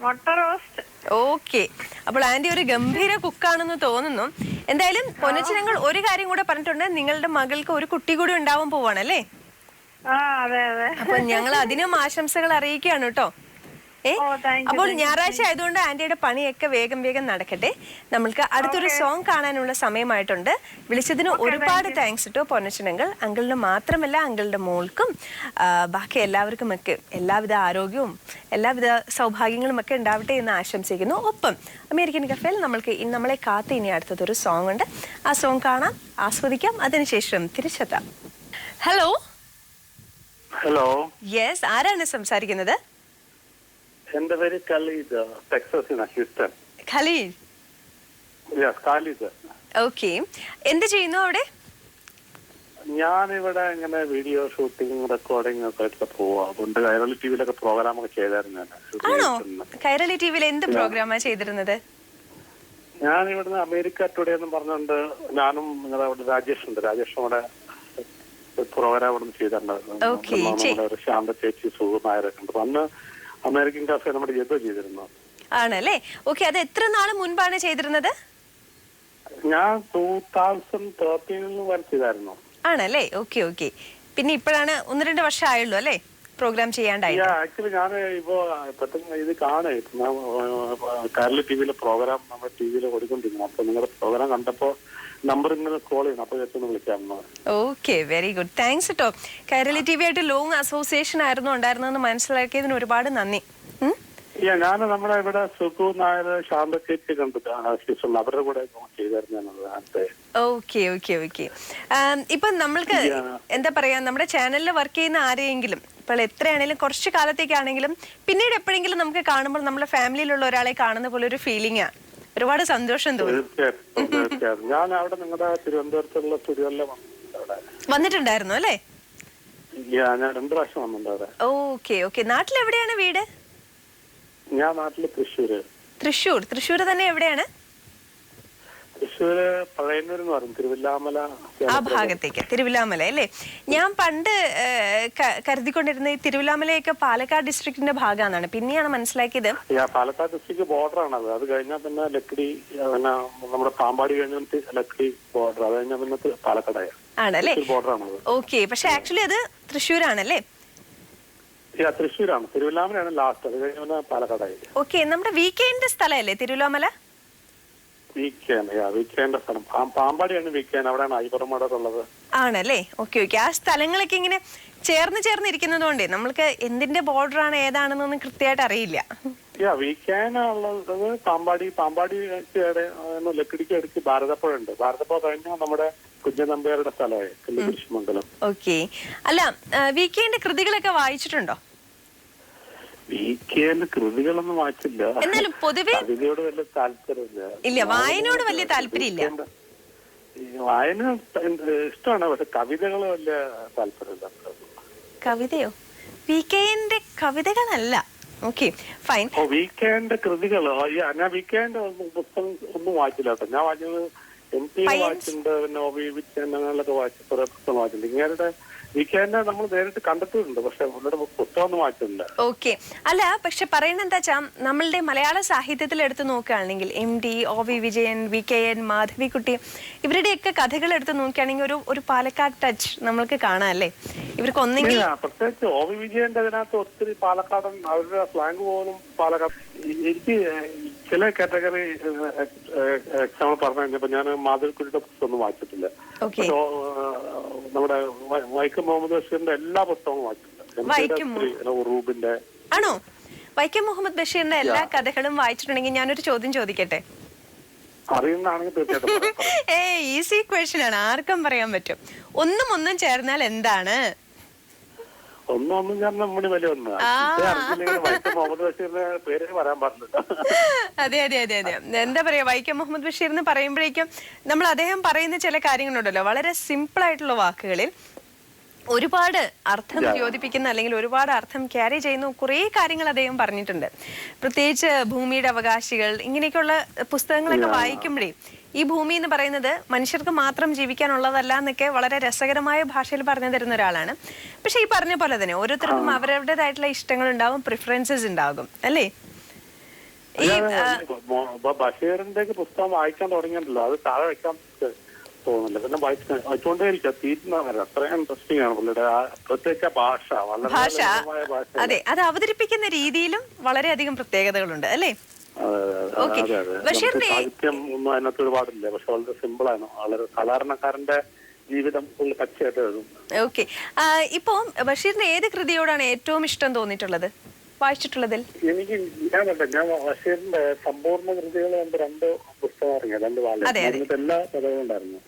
മുട്ട റോസ്റ്റ്. ഓക്കെ. അപ്പോൾ ആന്റി ഒരു ഗംഭീര കുക്കാണെന്ന് തോന്നുന്നു. എന്തായാലും പൊന്നച്ചനങ്ങൾ ഒരു കാര്യം കൂടെ പറഞ്ഞിട്ടുണ്ട്, നിങ്ങളുടെ മകൾക്ക് ഒരു കുട്ടി കൂടി ഉണ്ടാവാൻ പോവാണല്ലേ? അപ്പൊ ഞങ്ങൾ അതിനും ആശംസകൾ അറിയിക്കുകയാണ് കേട്ടോ. അപ്പോൾ ഞായറാഴ്ച ആയതുകൊണ്ട് ആന്റിയുടെ പണിയൊക്കെ വേഗം നടക്കട്ടെ. നമ്മൾക്ക് അടുത്തൊരു സോങ് കാണാനുള്ള സമയമായിട്ടുണ്ട്. വിളിച്ചതിന് ഒരുപാട് താങ്ക്സ് കേട്ടോ പൊന്നച്ചനങ്ങൾ. അങ്കിളിന് മാത്രമല്ല അങ്കിളുടെ മോൾക്കും ബാക്കി എല്ലാവർക്കും ഒക്കെ എല്ലാവിധ ആരോഗ്യവും എല്ലാവിധ സൗഭാഗ്യങ്ങളും ഒക്കെ ഉണ്ടാവട്ടെ എന്ന് ആശംസിക്കുന്നു. ഒപ്പം അമേരിക്കൻ കഫേയിൽ നമ്മൾക്ക് നമ്മളെ കാത്ത് ഇനി അടുത്തതൊരു സോങ് ഉണ്ട്. ആ സോങ് കാണാം, ആസ്വദിക്കാം, അതിനുശേഷം തിരിച്ചെത്താം. ഹലോ. യെസ്, ആരാണ് സംസാരിക്കുന്നത്? എന്റെ പേര് ഖലീദ്, ടെക്സസിന്, ഹ്യൂസ്റ്റൺ. ഖലീദ്. ഖാലിദ്. ഓക്കെ. എന്ത് ചെയ്യുന്നു അവിടെ? ഞാനിവിടെ ഇങ്ങനെ വീഡിയോ ഷൂട്ടിംഗ് റെക്കോർഡിംഗ് ഒക്കെ ആയിട്ട് പോവാ. അതുകൊണ്ട് കൈരളി TVയിലൊക്കെ പ്രോഗ്രാം ഒക്കെ ചെയ്തായിരുന്നു. ആണോ? കൈരളി TVയിൽ എന്ത് പ്രോഗ്രാമാ ചെയ്തിരുന്നത്? ഞാൻ ഇവിടുന്ന് അമേരിക്ക ടുഡേ എന്ന് പറഞ്ഞുകൊണ്ട് ഞാനും നിങ്ങളുടെ അവിടെ രാജേഷ് ഉണ്ട്, രാജേഷും കൂടെ പ്രോഗ്രാം ഇവിടെ ചെയ്തിട്ടുണ്ടായിരുന്നു. ശാന്ത ചേച്ചി, സുഖനായരൊക്കെ ഉണ്ട്. അന്ന് അമേരിക്കൻ കഫേ നമ്മുടെ ചെയ്തിരുന്നു. ആണല്ലേ? ഓക്കെ. അത് എത്ര നാള് മുൻപാണ് ചെയ്തിരുന്നത്? ഞാൻ 2013 വരെ ചെയ്തായിരുന്നു. ആണല്ലേ? ഓക്കെ. പിന്നെ ഇപ്പോഴാണ് 1-2 വർഷം ആയുള്ളൂ അല്ലേ പ്രോഗ്രാം ചെയ്യാണ്ടായി? ആക്ച്വലി ഞാൻ ഇപ്പോ പെട്ടെന്ന് ഇത് കാണേ കൈരളി TVയിലെ പ്രോഗ്രാം നമ്മുടെ TVയിൽ ഓടിക്കൊണ്ടിരുന്നു. അപ്പൊ നിങ്ങളുടെ പ്രോഗ്രാം കണ്ടപ്പോ നമ്പർ ഇങ്ങനെ കോൾ ചെയ്യണം, അപ്പൊ ചേച്ചൊന്ന് വിളിക്കാമോ? ഓക്കെ, വെരി ഗുഡ്, താങ്ക്സ് കേട്ടോ. കൈരളി TV ആയിട്ട് ലോങ് അസോസിയേഷൻ ആയിരുന്നു ഉണ്ടായിരുന്നെന്ന് മനസ്സിലാക്കിയതിന് ഒരുപാട് നന്ദി. ഞാൻ നമ്മുടെ ഇവിടെ സുഖു നായർ ശാന്ത ചേച്ചി കണ്ടിട്ടുണ്ട്, അവരുടെ കൂടെ ചെയ്തായിരുന്നു നേരത്തെ. Okay okay okay. ഇപ്പൊ നമ്മൾക്ക് എന്താ പറയാ, നമ്മുടെ ചാനലിൽ വർക്ക് ചെയ്യുന്ന ആരെയെങ്കിലും ഇപ്പോൾ എത്രയാണെങ്കിലും കുറച്ച് കാലത്തേക്കാണെങ്കിലും പിന്നീട് എപ്പോഴെങ്കിലും നമുക്ക് കാണുമ്പോൾ നമ്മുടെ ഫാമിലിയിലുള്ള ഒരാളെ കാണുന്ന പോലെ ഒരു ഫീലിംഗാ, ഒരുപാട് സന്തോഷം തോന്നും. തീർച്ചയായിട്ടും ഞാൻ അവിടെ നിങ്ങളുടെ തിരുവനന്തപുരത്തുള്ള സ്റ്റുഡിയോയിലെ വന്നിട്ടുണ്ടായിരുന്നു അല്ലേ? ഞാൻ 2 പ്രാവശ്യം വന്നിട്ടുണ്ട് അവിടെ. Okay okay. നാട്ടിലെവിടെയാണ് വീട്? ഞാൻ നാട്ടില് തൃശ്ശൂർ തന്നെ എവിടെയാണ്? തൃശ്ശൂര് പഴയന്നൂർ എന്ന് പറയും, തിരുവില്ലാമല ആ ഭാഗത്തേക്ക്. തിരുവില്ലാമല അല്ലേ? ഞാൻ പണ്ട് കരുതിക്കൊണ്ടിരുന്ന ഈ തിരുവില്ലാമലയൊക്കെ പാലക്കാട് ഡിസ്ട്രിക്റ്റിന്റെ ഭാഗമാണെന്നാണ്, പിന്നെയാണ് മനസ്സിലാക്കിയത് പാലക്കാട് ഡിസ്ട്രിക്ട് ബോർഡറാണ്. അത് കഴിഞ്ഞാൽ പിന്നെ ലക്കിടി, പിന്നെ നമ്മുടെ പാമ്പാടി കഴിഞ്ഞിട്ട് ലക്കിടി ബോർഡർ, അത് കഴിഞ്ഞാൽ പിന്നെ പാലക്കാടായ ആണല്ലേ? ബോർഡറാണത്. ഓക്കെ. പക്ഷെ ആക്ച്വലി അത് തൃശ്ശൂരാണല്ലേ? തൃശ്ശൂരാണ്, തിരുവില്ലാമലയാണ് ലാസ്റ്റ്, അത് കഴിഞ്ഞ പാലക്കാടായി. ഓക്കെ. നമ്മുടെ വീക്കെൻഡ് സ്ഥലമല്ലേ തിരുവില്ലാമല? വീക്കെൻഡ് സ്ഥലം പാമ്പാടിയാണ് വീക്കെൻഡ്, അവിടെയാണ് ഐപറമടത്തുള്ളത്. ആണല്ലേ? Okay okay. ആ സ്ഥലങ്ങളൊക്കെ ഇങ്ങനെ ചേർന്നിരിക്കുന്നത് കൊണ്ടേ നമ്മൾക്ക് എന്തിന്റെ ബോർഡർ ആണ് ഏതാണെന്നൊന്നും കൃത്യമായിട്ട് അറിയില്ല. വീക്കെൻഡ് ഉള്ളത് പാമ്പാടി ലക്കിടിക്ക് അടുത്ത് ഭാരതപ്പുഴ ഉണ്ട്. ഭാരതപ്പുഴ കഴിഞ്ഞാൽ നമ്മുടെ കുഞ്ഞനമ്പ്യാരുടെ സ്ഥലമായി കുരിശുമംഗലം. ഓക്കെ. അല്ല, വീക്കെൻഡ് കൃതികളൊക്കെ വായിച്ചിട്ടുണ്ടോ? വീക്കെൻഡ് കൃതികളൊന്നും വായിച്ചില്ല, എന്നാലും പൊതുവെ കവിതയോട് വലിയ താല്പര്യമില്ല. ഇല്ല, വായനയോട് വലിയ താല്പര്യമില്ല. വായന ഇഷ്ടമാണ്, പക്ഷെ കവിതകൾ വലിയ താല്പര്യമില്ല. കവിതയോ? വീക്കെൻഡ് കവിതകളല്ല. Okay fine. വീക്കെൻഡ് കൃതികളോ? ഞാൻ വീക്കെൻഡ് പുസ്തകം ഒന്നും വായിച്ചില്ല കേട്ടോ. ഞാൻ വായിച്ചത് MP വായിച്ചിട്ടുണ്ട്, പിന്നെ OVവിച്ചൊക്കെ വായിച്ചു, കുറെ പുസ്തകം വായിച്ചിട്ടുണ്ട്. ഇങ്ങനെ വീക്കെൻഡ് നമ്മൾ നേരിട്ട് കണ്ടിട്ടുണ്ട്, പക്ഷെ അവരുടെ പുസ്തകമൊന്നും വായിച്ചിട്ടില്ല. ഓക്കെ. അല്ല, പക്ഷെ പറയുന്നത് എന്താ വെച്ചാൽ നമ്മളുടെ മലയാള സാഹിത്യത്തിൽ എടുത്ത് നോക്കുകയാണെങ്കിൽ MD, OV Vijayan, VKN, Madhavikutty, ഇവരുടെയൊക്കെ കഥകൾ എടുത്ത് നോക്കുകയാണെങ്കിൽ ഒരു പാലക്കാട് ടച്ച് നമ്മൾക്ക് കാണാം അല്ലേ? ഇവർക്ക് ഒന്നെങ്കിൽ പ്രത്യേകിച്ച് OV വിജയന്റെ അതിനകത്ത് ഒത്തിരി പാലക്കാടൻ, അവരുടെ സ്ലാങ് പോലും പാലക്കാട്. എനിക്ക് ചില കാറ്റഗറി എക്സാമ്പിൾ പറഞ്ഞു കഴിഞ്ഞപ്പോ ഞാൻ മാധവിക്കുട്ടിയുടെ പുസ്തകം ഒന്നും വായിച്ചിട്ടില്ല. നമ്മുടെ വൈക്കം മുഹമ്മദ് ബഷീറിന്റെ എല്ലാ പുസ്തകവും വായിച്ചിട്ടുണ്ട്. റൂബിന്റെ ആണോ? വൈക്കം മുഹമ്മദ് ബഷീറിന്റെ എല്ലാ കഥകളും വായിച്ചിട്ടുണ്ടെങ്കിൽ ഞാനൊരു ചോദ്യം ചോദിക്കട്ടെ? അറിയുന്നതാണെങ്കിൽ തീർച്ചയായിട്ടും. ഈസി ക്വസ്റ്റ്യൻ ആണ്, ആർക്കും പറയാൻ പറ്റും. ഒന്നും ചേർന്നാൽ എന്താണ്? ഒന്നും ഞാൻ നമ്മുടെ വലിയ മുഹമ്മദ് ബഷീറിന്റെ പേര് പറയാൻ പാടില്ല. അതെ അതെ അതെ അതെ. എന്താ പറയാ, വൈക്കം മുഹമ്മദ് ബഷീർ എന്ന് പറയുമ്പോഴേക്കും നമ്മൾ അദ്ദേഹം പറയുന്ന ചില കാര്യങ്ങളുണ്ടല്ലോ, വളരെ സിമ്പിൾ ആയിട്ടുള്ള വാക്കുകളിൽ ഒരുപാട് അർത്ഥം യോജിപ്പിക്കുന്ന അല്ലെങ്കിൽ ഒരുപാട് അർത്ഥം ക്യാരി ചെയ്യുന്ന കുറെ കാര്യങ്ങൾ അദ്ദേഹം പറഞ്ഞിട്ടുണ്ട്. പ്രത്യേകിച്ച് ഭൂമിയുടെ അവകാശികൾ, ഇങ്ങനെയൊക്കെയുള്ള പുസ്തകങ്ങളൊക്കെ വായിക്കുമ്പോഴേ ഈ ഭൂമി എന്ന് പറയുന്നത് മനുഷ്യർക്ക് മാത്രം ജീവിക്കാനുള്ളതല്ല എന്നൊക്കെ വളരെ രസകരമായ ഭാഷയിൽ പറഞ്ഞു തരുന്ന ഒരാളാണ്. പക്ഷെ ഈ പറഞ്ഞ പോലെ തന്നെ ഓരോരുത്തർക്കും അവരവരുടേതായിട്ടുള്ള ഇഷ്ടങ്ങൾ ഉണ്ടാവും, പ്രിഫറൻസസ് ഉണ്ടാകും അല്ലേ? ഈ ബഷീറിന്റെ പുസ്തകം വായിക്കാൻ തുടങ്ങിയല്ലോ, അത് താഴെ വെക്കാൻ തോന്നില്ല. പിന്നെ വായിച്ചുകൊണ്ടേയിരിക്കും, തീരുന്ന അത്രയും ഇൻട്രസ്റ്റിംഗ് ആണ് പുള്ളിയുടെ പ്രത്യേക ഭാഷ. ഭാഷ അതെ, അത് അവതരിപ്പിക്കുന്ന രീതിയിലും വളരെയധികം പ്രത്യേകതകളുണ്ട് അല്ലേ? സാഹിത്യം ഒന്നും അതിനകത്ത് ഒരുപാടില്ല, പക്ഷെ വളരെ സിമ്പിൾ ആണ്, വളരെ സാധാരണക്കാരന്റെ ജീവിതം പച്ചയായിട്ട് എഴുതും. ഓക്കെ. ഇപ്പൊ ബഷീറിന്റെ ഏത് കൃതിയോടാണ് ഏറ്റവും ഇഷ്ടം തോന്നിയിട്ടുള്ളത് വായിച്ചിട്ടുള്ളതിൽ? ഞാൻ ബഷീറിന്റെ സമ്പൂർണ്ണ കൃതികൾ 2 പുസ്തകം ഇറങ്ങിയ 2 വാല്യം, എല്ലാ കഥകളും ഉണ്ടായിരുന്നു.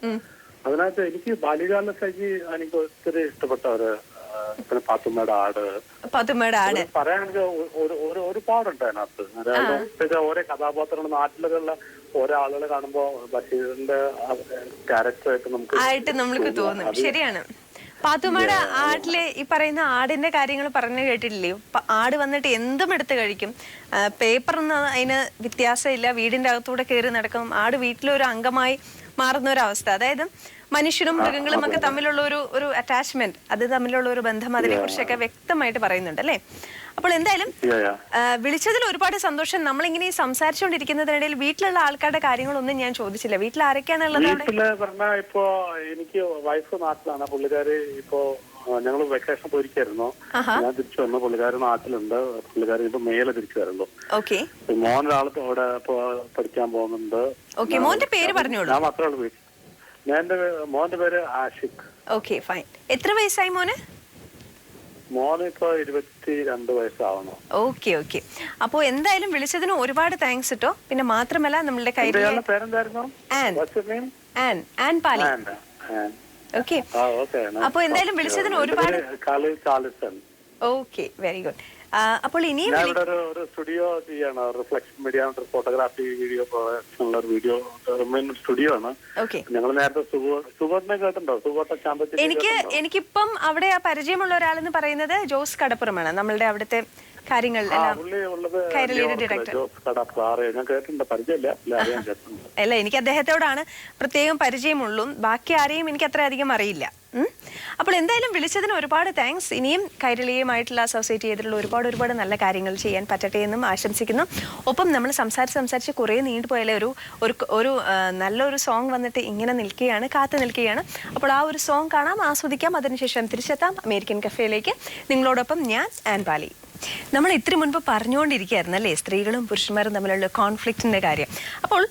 അതിനകത്ത് എനിക്ക് ബാല്യകാല സഖി എനിക്ക് ഒത്തിരി ഇഷ്ടപ്പെട്ട പിന്നെ പാത്തുമ്മയുടെ ആട് പറയാണെങ്കിൽ ഒരുപാടുണ്ട് അതിനകത്ത്. ഓരോ കഥാപാത്രങ്ങൾ നാട്ടിലുള്ള ഓരോ ആളുകളെ കാണുമ്പോ ബഷീറിന്റെ ക്യാരക്ടറായിട്ട് നമുക്ക് തോന്നും. ശരിയാണ്. പാത്തുമ്മയുടെ ആടിലെ ഈ പറയുന്ന ആടിന്റെ കാര്യങ്ങൾ പറഞ്ഞു കേട്ടിട്ടില്ലേ? ആട് വന്നിട്ട് എന്തും എടുത്ത് കഴിക്കും, പേപ്പറൊന്നും അതിന് വ്യത്യാസമില്ല, വീടിന്റെ അകത്തൂടെ കയറി നടക്കും. ആട് വീട്ടിലൊരു അംഗമായി മാറുന്ന ഒരു അവസ്ഥ, അതായത് മനുഷ്യനും മൃഗങ്ങളും ഒക്കെ തമ്മിലുള്ള ഒരു അറ്റാച്ച്മെന്റ്, അത് തമ്മിലുള്ള ഒരു ബന്ധം, അതിനെ കുറിച്ചൊക്കെ വ്യക്തമായിട്ട് പറയുന്നുണ്ട് അല്ലേ? അപ്പോൾ എന്തായാലും വിളിച്ചതിൽ ഒരുപാട് സന്തോഷം. നമ്മളിങ്ങനെ സംസാരിച്ചുകൊണ്ടിരിക്കുന്നതിനിടയിൽ വീട്ടിലുള്ള ആൾക്കാരുടെ കാര്യങ്ങളൊന്നും ഞാൻ ചോദിച്ചില്ല. വീട്ടിൽ ആരൊക്കെയാണുള്ളത്? ഇപ്പൊ എനിക്ക് വൈഫ് നാട്ടിലാണ്, പുള്ളിക്കാരി ഇപ്പോ ഞങ്ങൾ വെക്കേഷൻ പോയിരിക്കായിരുന്നു, ഞാൻ തിരിച്ചു വന്നു. പുള്ളിക്കാരി നാട്ടിലുണ്ട്, പുള്ളിക്കാരി ഇപ്പൊ മേലെ തിരിച്ചു വരുള്ളൂ. മോനൊരാൾ അവിടെ പഠിക്കാൻ പോകുന്നുണ്ട്. മോന്റെ പേര് പറഞ്ഞോളൂ. ഞാൻ മാത്രമേ ഉള്ളൂ വീട്ടിൽ. മോന്റെ പേര് ആഷിഖ്. Okay fine. എത്ര വയസ്സായി മോന്? മോനിപ്പോ 22 വയസ്സാവണം. Okay okay. അപ്പോൾ എന്തായാലും വിളിച്ചതിന് ഒരുപാട് താങ്ക്സ് കേട്ടോ. പിന്നെ മാത്രമല്ല നമ്മളുടെ കൈരളി പേരെന്തായിരുന്നു? An Pali. ഓക്കെ. അപ്പോൾ എന്തായാലും വിളിച്ചതിന് ഒരുപാട് ഓക്കെ, വെരി ഗുഡ്. അപ്പോൾ ഇനിയും ഒരു സ്റ്റുഡിയോ ചെയ്യാണ്, reflection media photography video video studio ആണ്. ഞങ്ങൾ നേരത്തെ സുഗോട്ടിനെ കേട്ടിട്ടുണ്ടോ? സുഗോട്ട ചാമ്പത്തി. എനിക്കിപ്പം അവിടെ പരിചയമുള്ള ഒരാളെന്ന് പറയുന്നത് ജോസ് കടപ്പുറമാണ്, നമ്മളുടെ അവിടുത്തെ കാര്യങ്ങൾ കൈരളിയുടെ ഡയറക്ടർ. അല്ല, എനിക്ക് അദ്ദേഹത്തോടാണ് പ്രത്യേകം പരിചയമുള്ളൂ, ബാക്കി ആരെയും എനിക്ക് അത്ര അധികം അറിയില്ല. അപ്പോൾ എന്തായാലും വിളിച്ചതിന് ഒരുപാട് താങ്ക്സ്. ഇനിയും കൈരളിയുമായിട്ടുള്ള അസോസിയേറ്റ് ചെയ്തിട്ടുള്ള ഒരുപാട് നല്ല കാര്യങ്ങൾ ചെയ്യാൻ പറ്റട്ടെ എന്നും ആശംസിക്കുന്നു. ഒപ്പം നമ്മൾ സംസാരിച്ച് കുറേ നീണ്ടുപോയാലേ ഒരു നല്ലൊരു സോങ് വന്നിട്ട് ഇങ്ങനെ കാത്തു നിൽക്കുകയാണ്. അപ്പോൾ ആ ഒരു സോങ് കാണാം, ആസ്വദിക്കാം, അതിനുശേഷം തിരിച്ചെത്താം അമേരിക്കൻ കഫേയിലേക്ക്. നിങ്ങളോടൊപ്പം ഞാൻ ആൻ പാലി. നമ്മൾ ഇത്തിരി മുൻപ് പറഞ്ഞുകൊണ്ടിരിക്കുകയായിരുന്നു അല്ലേ, സ്ത്രീകളും പുരുഷന്മാരും തമ്മിലുള്ള കോൺഫ്ലിക്റ്റിന്റെ കാര്യം. അപ്പോൾ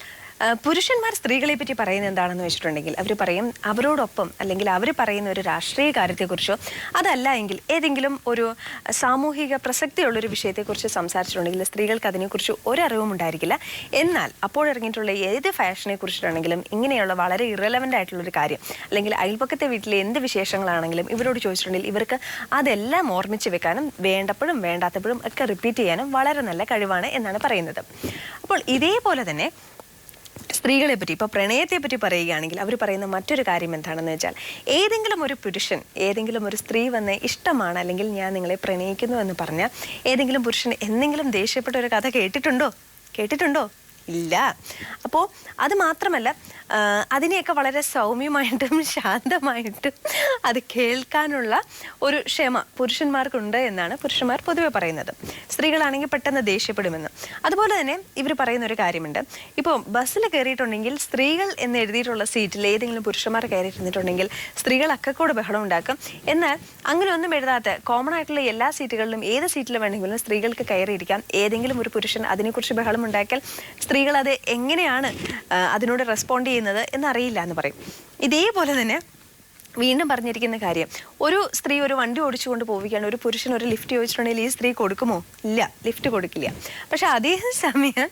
പുരുഷന്മാർ സ്ത്രീകളെ പറ്റി പറയുന്നത് എന്താണെന്ന് വെച്ചിട്ടുണ്ടെങ്കിൽ അവർ പറയും അവരോടൊപ്പം, അല്ലെങ്കിൽ അവർ പറയുന്ന ഒരു രാഷ്ട്രീയ കാര്യത്തെക്കുറിച്ചോ അതല്ല എങ്കിൽ ഏതെങ്കിലും ഒരു സാമൂഹിക പ്രസക്തിയുള്ളൊരു വിഷയത്തെക്കുറിച്ച് സംസാരിച്ചിട്ടുണ്ടെങ്കിൽ സ്ത്രീകൾക്ക് അതിനെക്കുറിച്ച് ഒരറിവും ഉണ്ടായിരിക്കില്ല. എന്നാൽ അപ്പോൾ ഇറങ്ങിയിട്ടുള്ള ഏത് ഫാഷനെ കുറിച്ചിട്ടാണെങ്കിലും ഇങ്ങനെയുള്ള വളരെ ഇറലവൻ്റ് ആയിട്ടുള്ളൊരു കാര്യം, അല്ലെങ്കിൽ അയൽപക്കത്തെ വീട്ടിലെ എന്ത് വിശേഷങ്ങളാണെങ്കിലും ഇവരോട് ചോദിച്ചിട്ടുണ്ടെങ്കിൽ ഇവർക്ക് അതെല്ലാം ഓർമ്മിച്ച് വെക്കാനും വേണ്ടപ്പോഴും വേണ്ടാത്തപ്പോഴും ഒക്കെ റിപ്പീറ്റ് ചെയ്യാനും വളരെ നല്ല കഴിവാണ് എന്നാണ് പറയുന്നത്. അപ്പോൾ ഇതേപോലെ തന്നെ സ്ത്രീകളെ പറ്റി, ഇപ്പോൾ പ്രണയത്തെ പറ്റി പറയുകയാണെങ്കിൽ അവർ പറയുന്ന മറ്റൊരു കാര്യം എന്താണെന്ന് വെച്ചാൽ, ഏതെങ്കിലും ഒരു പുരുഷൻ ഏതെങ്കിലും ഒരു സ്ത്രീ വന്ന് ഇഷ്ടമാണ് അല്ലെങ്കിൽ ഞാൻ നിങ്ങളെ പ്രണയിക്കുന്നു എന്ന് പറഞ്ഞാൽ ഏതെങ്കിലും പുരുഷൻ എന്തെങ്കിലും ദേഷ്യപ്പെട്ട ഒരു കഥ കേട്ടിട്ടുണ്ടോ? ഇല്ല. അപ്പോൾ അത് മാത്രമല്ല, അതിനെയൊക്കെ വളരെ സൗമ്യമായിട്ടും ശാന്തമായിട്ടും അത് കേൾക്കാനുള്ള ഒരു ക്ഷമ പുരുഷന്മാർക്കുണ്ട് എന്നാണ് പുരുഷന്മാർ പൊതുവെ പറയുന്നത്. സ്ത്രീകളാണെങ്കിൽ പെട്ടെന്ന് ദേഷ്യപ്പെടുമെന്ന്. അതുപോലെ തന്നെ ഇവർ പറയുന്ന ഒരു കാര്യമുണ്ട്, ഇപ്പോൾ ബസ്സിൽ കയറിയിട്ടുണ്ടെങ്കിൽ സ്ത്രീകൾ എന്ന് എഴുതിയിട്ടുള്ള സീറ്റിൽ ഏതെങ്കിലും പുരുഷന്മാർ കയറിയിരുന്നിട്ടുണ്ടെങ്കിൽ സ്ത്രീകൾ അക്കക്കോട് ബഹളം ഉണ്ടാക്കും. എന്നാൽ അങ്ങനെ ഒന്നും എഴുതാത്ത കോമൺ ആയിട്ടുള്ള എല്ലാ സീറ്റുകളിലും ഏത് സീറ്റിൽ വേണമെങ്കിലും സ്ത്രീകൾക്ക് കയറിയിരിക്കാം. ഏതെങ്കിലും ഒരു പുരുഷൻ അതിനെക്കുറിച്ച് ബഹളം ഉണ്ടാക്കിയാൽ സ്ത്രീകൾ അത് എങ്ങനെയാണ് അതിനോട് റെസ്പോണ്ട് ചെയ്യുന്നത് എന്നറിയില്ല എന്ന് പറയും. ഇതേപോലെ തന്നെ വീണ്ടും പറഞ്ഞിരിക്കുന്ന കാര്യം, ഒരു സ്ത്രീ ഒരു വണ്ടി ഓടിച്ചുകൊണ്ട് പോവുകയാണ്, ഒരു പുരുഷൻ ഒരു ലിഫ്റ്റ് ചോദിച്ചിട്ടുണ്ടെങ്കിൽ ഈ സ്ത്രീ കൊടുക്കുമോ? ഇല്ല, ലിഫ്റ്റ് കൊടുക്കില്ല. പക്ഷെ അതേ സമയം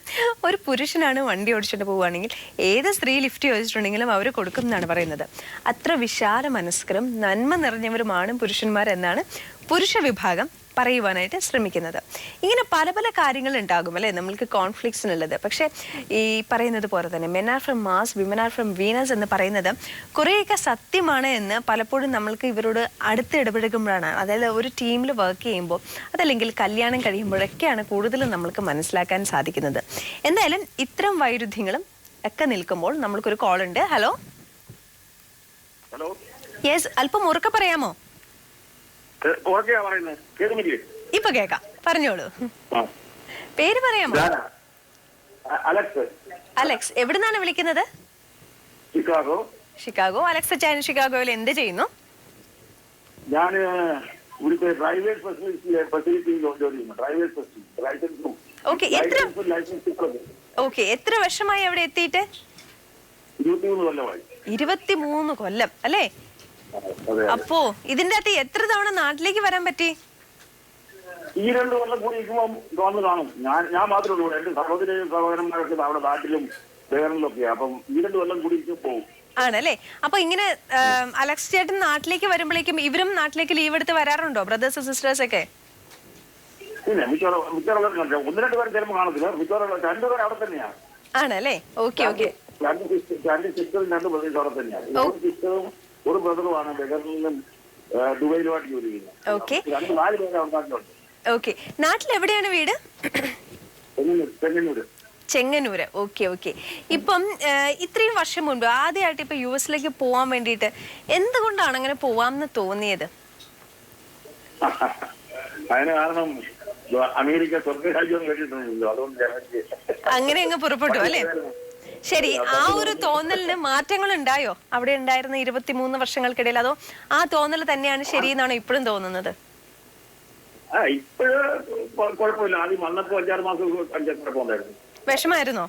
ഒരു പുരുഷനാണ് വണ്ടി ഓടിച്ചുകൊണ്ട് പോവുകയാണെങ്കിൽ ഏത് സ്ത്രീ ലിഫ്റ്റ് ചോദിച്ചിട്ടുണ്ടെങ്കിലും അവർ കൊടുക്കും എന്നാണ് പറയുന്നത്. അത്ര വിശാല മനസ്കരും നന്മ നിറഞ്ഞവരുമാണ് പുരുഷന്മാർ എന്നാണ് പുരുഷ വിഭാഗം പറയുവാനായിട്ട് ശ്രമിക്കുന്നത്. ഇങ്ങനെ പല കാര്യങ്ങൾ ഉണ്ടാകും അല്ലേ നമ്മൾക്ക് കോൺഫ്ലിക്ട്സിനുള്ളത്. പക്ഷേ ഈ പറയുന്നത് പോലെ തന്നെ men are from Mars, women are from Venus എന്ന് പറയുന്നത് കുറേയൊക്കെ സത്യമാണ് എന്ന് പലപ്പോഴും നമ്മൾക്ക് ഇവരോട് അടുത്ത് ഇടപെടുമ്പോഴാണ്, അതായത് ഒരു ടീമിൽ വർക്ക് ചെയ്യുമ്പോൾ അതല്ലെങ്കിൽ കല്യാണം കഴിയുമ്പോഴൊക്കെയാണ് കൂടുതലും നമ്മൾക്ക് മനസ്സിലാക്കാൻ സാധിക്കുന്നത്. എന്തായാലും ഇത്തരം വൈരുദ്ധ്യങ്ങളും ഒക്കെ നിൽക്കുമ്പോൾ നമ്മൾക്കൊരു കോൾ ഉണ്ട്. ഹലോ. യെസ്, അല്പം ഉറക്കെ പറയാമോ? ഇപ്പൊ കേക്കാം, പറഞ്ഞോളൂ. പേര് പറയാമോ? അലക്സ്. എവിടുന്നാണ് വിളിക്കുന്നത്? ഷിക്കാഗോ. അലക്സ് അച്ചായൻ ഷിക്കാഗോയിൽ എന്ത് ചെയ്യുന്നു? ഞാൻ എത്ര വർഷമായി അവിടെ എത്തിയിട്ട്? 23 കൊല്ലം അല്ലേ? അപ്പോ ഇതിന്റെ അകത്ത് എത്ര തവണ നാട്ടിലേക്ക് വരാൻ പറ്റി? ഈ 2 കൊല്ലം കൂടി വന്ന് കാണും. ഞാൻ മാത്രമേ ഉള്ളൂ. എന്റെ സഹോദരന്മാരൊക്കെ അവിടെ നാട്ടിലും ബേറിലൊക്കെ. അപ്പം ഈ 2 കൊല്ലം കൂടി പോകും. ആണല്ലേ? അപ്പൊ ഇങ്ങനെ അലക്സ് ചേട്ടൻ നാട്ടിലേക്ക് വരുമ്പോഴേക്കും ഇവരും നാട്ടിലേക്ക് ലീവ് എടുത്ത് വരാറുണ്ടോ, ബ്രദേഴ്സ് സിസ്റ്റേഴ്സ് ഒക്കെ? പിന്നെ മിക്കവാറും 1-2 പേര് ചിലപ്പോൾ കാണത്തില്ല. മിക്കവാറും 2 പേര് അവിടെ തന്നെയാണ്. ആണല്ലേ? ഓക്കെ. 2 സിസ്റ്ററും 2 ബ്രദേഴ്സ് അവിടെ തന്നെയാണ്. ഒരു സിസ്റ്ററും ഒരു ബ്രദറുമാണ് ബഹറിലും ദുബൈയിലുമായിട്ട് ജോലി ചെയ്യുന്നത്. 4 പേര് അവിടെ നാട്ടിലുണ്ട്. ഓക്കെ. നാട്ടിൽ എവിടെയാണ് വീട്? ചെങ്ങന്നൂര്. ഓക്കെ. ഇപ്പം ഇത്രയും വർഷം മുൻപ് ആദ്യമായിട്ട് ഇപ്പൊ US പോവാൻ വേണ്ടിയിട്ട് എന്തുകൊണ്ടാണ് അങ്ങനെ പോവാമെന്ന് തോന്നിയത്? അതിന് കാരണം അമേരിക്ക സ്വർഗരാജ്യം കേട്ടിട്ടുണ്ടല്ലോ, അതുകൊണ്ട് അങ്ങനെ അങ്ങ് പുറപ്പെട്ടു അല്ലേ? ശരി, ആ ഒരു തോന്നലിന് മാറ്റങ്ങൾ ഉണ്ടായോ അവിടെ ഉണ്ടായിരുന്ന 23 വർഷങ്ങൾക്കിടയിൽ? അതോ ആ തോന്നൽ തന്നെയാണ് ശരിയെന്നാണോ ഇപ്പോഴും തോന്നുന്നത്? ഇപ്പോഴും കുഴപ്പമില്ല. ആദ്യം വന്നപ്പോ 5-6 മാസം കുഴപ്പമുണ്ടായിരുന്നു. വിഷമായിരുന്നോ?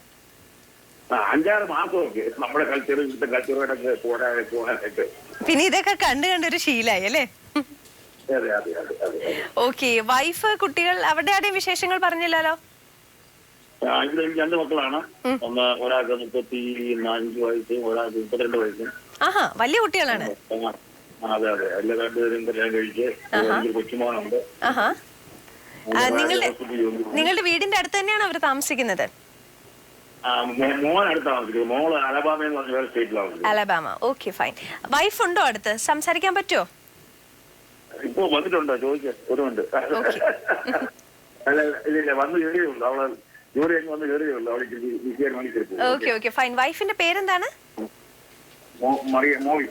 5-6 മാസമൊക്കെ നമ്മുടെ കൾച്ചറുമായിട്ടൊക്കെ പോരാനായിട്ട്. പിന്നെ ഇതൊക്കെ കണ്ടൊരു ശീലായി അല്ലേ? അതെ അതെ അതെ അതെ അതെ. ഓക്കെ, വൈഫ്, കുട്ടികൾ, അവരുടെ ആരുടെയും വിശേഷങ്ങൾ പറഞ്ഞില്ലല്ലോ. ഇവിടെ എനിക്ക് 2 മക്കളാണ്. ഒരാൾക്ക് 35 വയസ്സും ഒരാൾക്ക് 32 വയസ്സും. ആഹാ, വലിയ കുട്ടികളാണ്. അതെ അതെ, എല്ലാ 2 പേരും കല്യാണം കഴിച്ച് എനിക്കൊരു കൊച്ചുമോനുണ്ട്. ആഹാ, നിങ്ങളുടെ വീടിന്റെ അടുത്ത് തന്നെയാണ് അവർ താമസിക്കുന്നത്? മോൻ അടുത്ത് താമസിക്കുന്നത്. മോള് അലബാമ എന്ന് പറഞ്ഞ വേറെ സ്റ്റേറ്റിലാണ്. അലബാമ. Okay, fine. വൈഫ് ഉണ്ടോ അടുത്ത്? സംസാരിക്കാൻ പറ്റുമോ? ഇപ്പൊ വന്നിട്ടുണ്ടോ ചോദിക്കാൻ? ഒരുണ്ട്. അല്ല ഇല്ല, വന്ന് കയറിയുള്ളൂ. അവള് ജോലി കഴിഞ്ഞ് വന്ന് കയറിയുള്ളൂ. അവൾക്ക് വിഷയം മണിക്കെടുത്തു. Okay okay, fine. വൈഫിന്റെ പേരെന്താണ്? മോളി.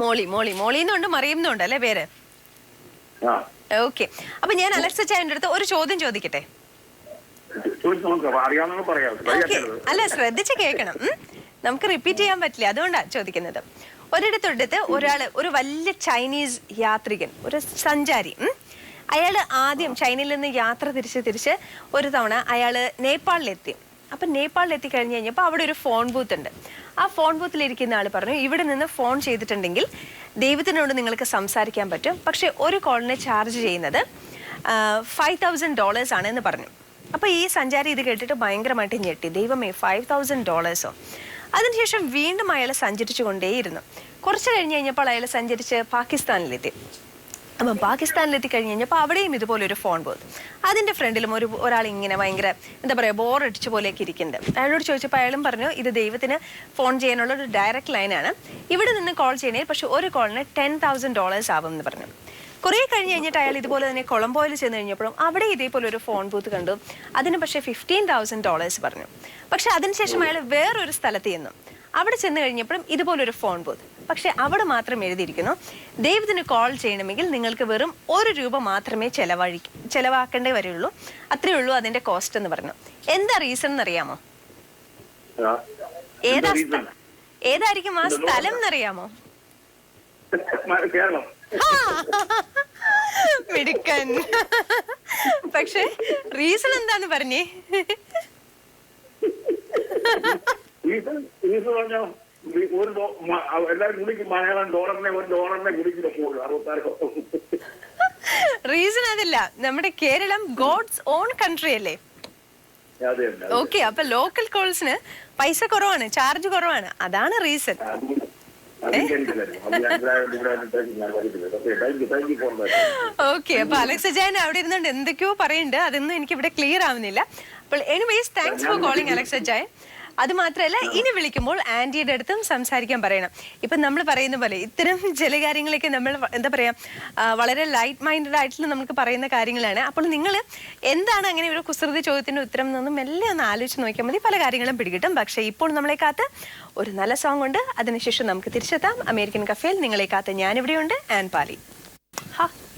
മോളി. മോളി മോളിന്നുണ്ട്, മറിയുന്നുണ്ട് അല്ലേ പേര്? ഓക്കെ. അപ്പൊ ഞാൻ അലക്സ ചായന്റെ അടുത്ത് ഒരു ചോദ്യം ചോദിക്കട്ടെ? അല്ല, ശ്രദ്ധിച്ച് കേൾക്കണം. നമുക്ക് റിപ്പീറ്റ് ചെയ്യാൻ പറ്റില്ല, അതുകൊണ്ടാണ് ചോദിക്കുന്നത്. ഒരിടത്തൊരിടത്ത് ഒരു വലിയ ചൈനീസ് യാത്രികൻ, ഒരു സഞ്ചാരി, അയാൾ ആദ്യം ചൈനയിൽ നിന്ന് യാത്ര തിരിച്ച് ഒരു തവണ അയാൾ നേപ്പാളിലെത്തി. അപ്പം നേപ്പാളിലെത്തി കഴിഞ്ഞ് കഴിഞ്ഞപ്പോൾ അവിടെ ഒരു ഫോൺ ബൂത്ത് ഉണ്ട്. ആ ഫോൺ ബൂത്തിലിരിക്കുന്ന ആൾ പറഞ്ഞു, ഇവിടെ നിന്ന് ഫോൺ ചെയ്തിട്ടുണ്ടെങ്കിൽ ദൈവത്തിനോട് നിങ്ങൾക്ക് സംസാരിക്കാൻ പറ്റും, പക്ഷെ ഒരു കോളിന് ചാർജ് ചെയ്യുന്നത് $5,000 ആണ് എന്ന് പറഞ്ഞു. അപ്പോൾ ഈ സഞ്ചാരി ഇത് കേട്ടിട്ട് ഭയങ്കരമായിട്ട് ഞെട്ടി. ദൈവമേ, $5,000? അതിനുശേഷം വീണ്ടും അയാൾ സഞ്ചരിച്ചു കൊണ്ടേയിരുന്നു. കുറച്ച് കഴിഞ്ഞ് കഴിഞ്ഞപ്പോൾ അയാൾ സഞ്ചരിച്ച് പാകിസ്ഥാനിലെത്തി. അപ്പം പാകിസ്ഥാനിലെത്തി കഴിഞ്ഞ് കഴിഞ്ഞപ്പോൾ അവിടെയും ഇതുപോലൊരു ഫോൺ ബൂത്ത്. അതിൻ്റെ ഫ്രണ്ടിലും ഒരാൾ ഇങ്ങനെ ഭയങ്കര എന്താ പറയുക, ബോറടിച്ച പോലെയൊക്കെ ഇരിക്കുന്നുണ്ട്. അയാളോട് ചോദിച്ചപ്പോൾ അയാളും പറഞ്ഞു, ഇത് ദൈവത്തിന് ഫോൺ ചെയ്യാനുള്ള ഒരു ഡയറക്റ്റ് ലൈനാണ്, ഇവിടെ നിന്ന് കോൾ ചെയ്യണേ, പക്ഷെ ഒരു കോളിന് $10,000 ആവും എന്ന് പറഞ്ഞു. കുറേ കഴിഞ്ഞ് കഴിഞ്ഞിട്ട് അയാൾ ഇതുപോലെ തന്നെ കൊളംബോയിൽ ചെന്ന് കഴിഞ്ഞപ്പോഴും അവിടെ ഇതേപോലെ ഒരു ഫോൺ ബൂത്ത് കണ്ടു. അതിന് പക്ഷേ $15,000 പറഞ്ഞു. പക്ഷെ അതിനുശേഷം അയാൾ വേറൊരു സ്ഥലത്ത് ചെന്നു. അവിടെ ചെന്ന് കഴിഞ്ഞപ്പോഴും ഇതുപോലൊരു ഫോൺ ബൂത്ത്. പക്ഷെ അവിടെ മാത്രം എഴുതിയിരിക്കുന്നു, ദൈവത്തിന് കോൾ ചെയ്യണമെങ്കിൽ നിങ്ങൾക്ക് വെറും ₹1 മാത്രമേ ചെലവാക്കേണ്ടേ വരുള്ളൂ, അത്രയേ ഉള്ളൂ അതിന്റെ കോസ്റ്റ് എന്ന് പറഞ്ഞു. എന്താ റീസൺ എന്നറിയാമോ? ഏതായിരിക്കും ആ സ്ഥലം എന്നറിയാമോ? കേരളം. മിടുക്കൻ. പക്ഷെ റീസൺ എന്താന്ന് പറഞ്ഞേ? റീസൺ അതില്ല, നമ്മുടെ കേരളം ഗോഡ്സ് ഓൺ കൺട്രി അല്ലേ? ഓക്കെ, അപ്പൊ ലോക്കൽ കോൾസിന് പൈസ കുറവാണ്, ചാർജ് കുറവാണ്, അതാണ് റീസൺ. ഓക്കെ, അപ്പൊ അലക്സ ജാൻ അവിടെ ഇരുന്നുകൊണ്ട് എന്തൊക്കെയോ പറയുന്നുണ്ട്, അതൊന്നും എനിക്ക് ഇവിടെ ക്ലിയർ ആവുന്നില്ല. അപ്പോൾ anyways, thanks for calling Alexa Jan. അത് മാത്രമല്ല, ഇനി വിളിക്കുമ്പോൾ ആന്റിയുടെ അടുത്തും സംസാരിക്കാൻ പറയണം. ഇപ്പം നമ്മൾ പറയുന്ന പോലെ ഇത്തരം ചില കാര്യങ്ങളൊക്കെ നമ്മൾ എന്താ പറയാ, വളരെ ലൈറ്റ് മൈൻഡഡ് ആയിട്ടുള്ള നമുക്ക് പറയുന്ന കാര്യങ്ങളാണ്. അപ്പോൾ നിങ്ങൾ എന്താണ് അങ്ങനെ ഒരു കുസൃതി ചോദ്യത്തിന്റെ ഉത്തരം എന്നൊന്നും മെല്ലെ ഒന്ന് ആലോചിച്ച് നോക്കിയാൽ മതി, പല കാര്യങ്ങളും പിടികിട്ടും. പക്ഷേ ഇപ്പോൾ നമ്മളെ കാത്ത് ഒരു നല്ല സോങ് ഉണ്ട്, അതിനുശേഷം നമുക്ക് തിരിച്ചെത്താം അമേരിക്കൻ കഫേയിൽ. നിങ്ങളെ കാത്ത് ഞാനിവിടെയുണ്ട്, ആൻ പാലി.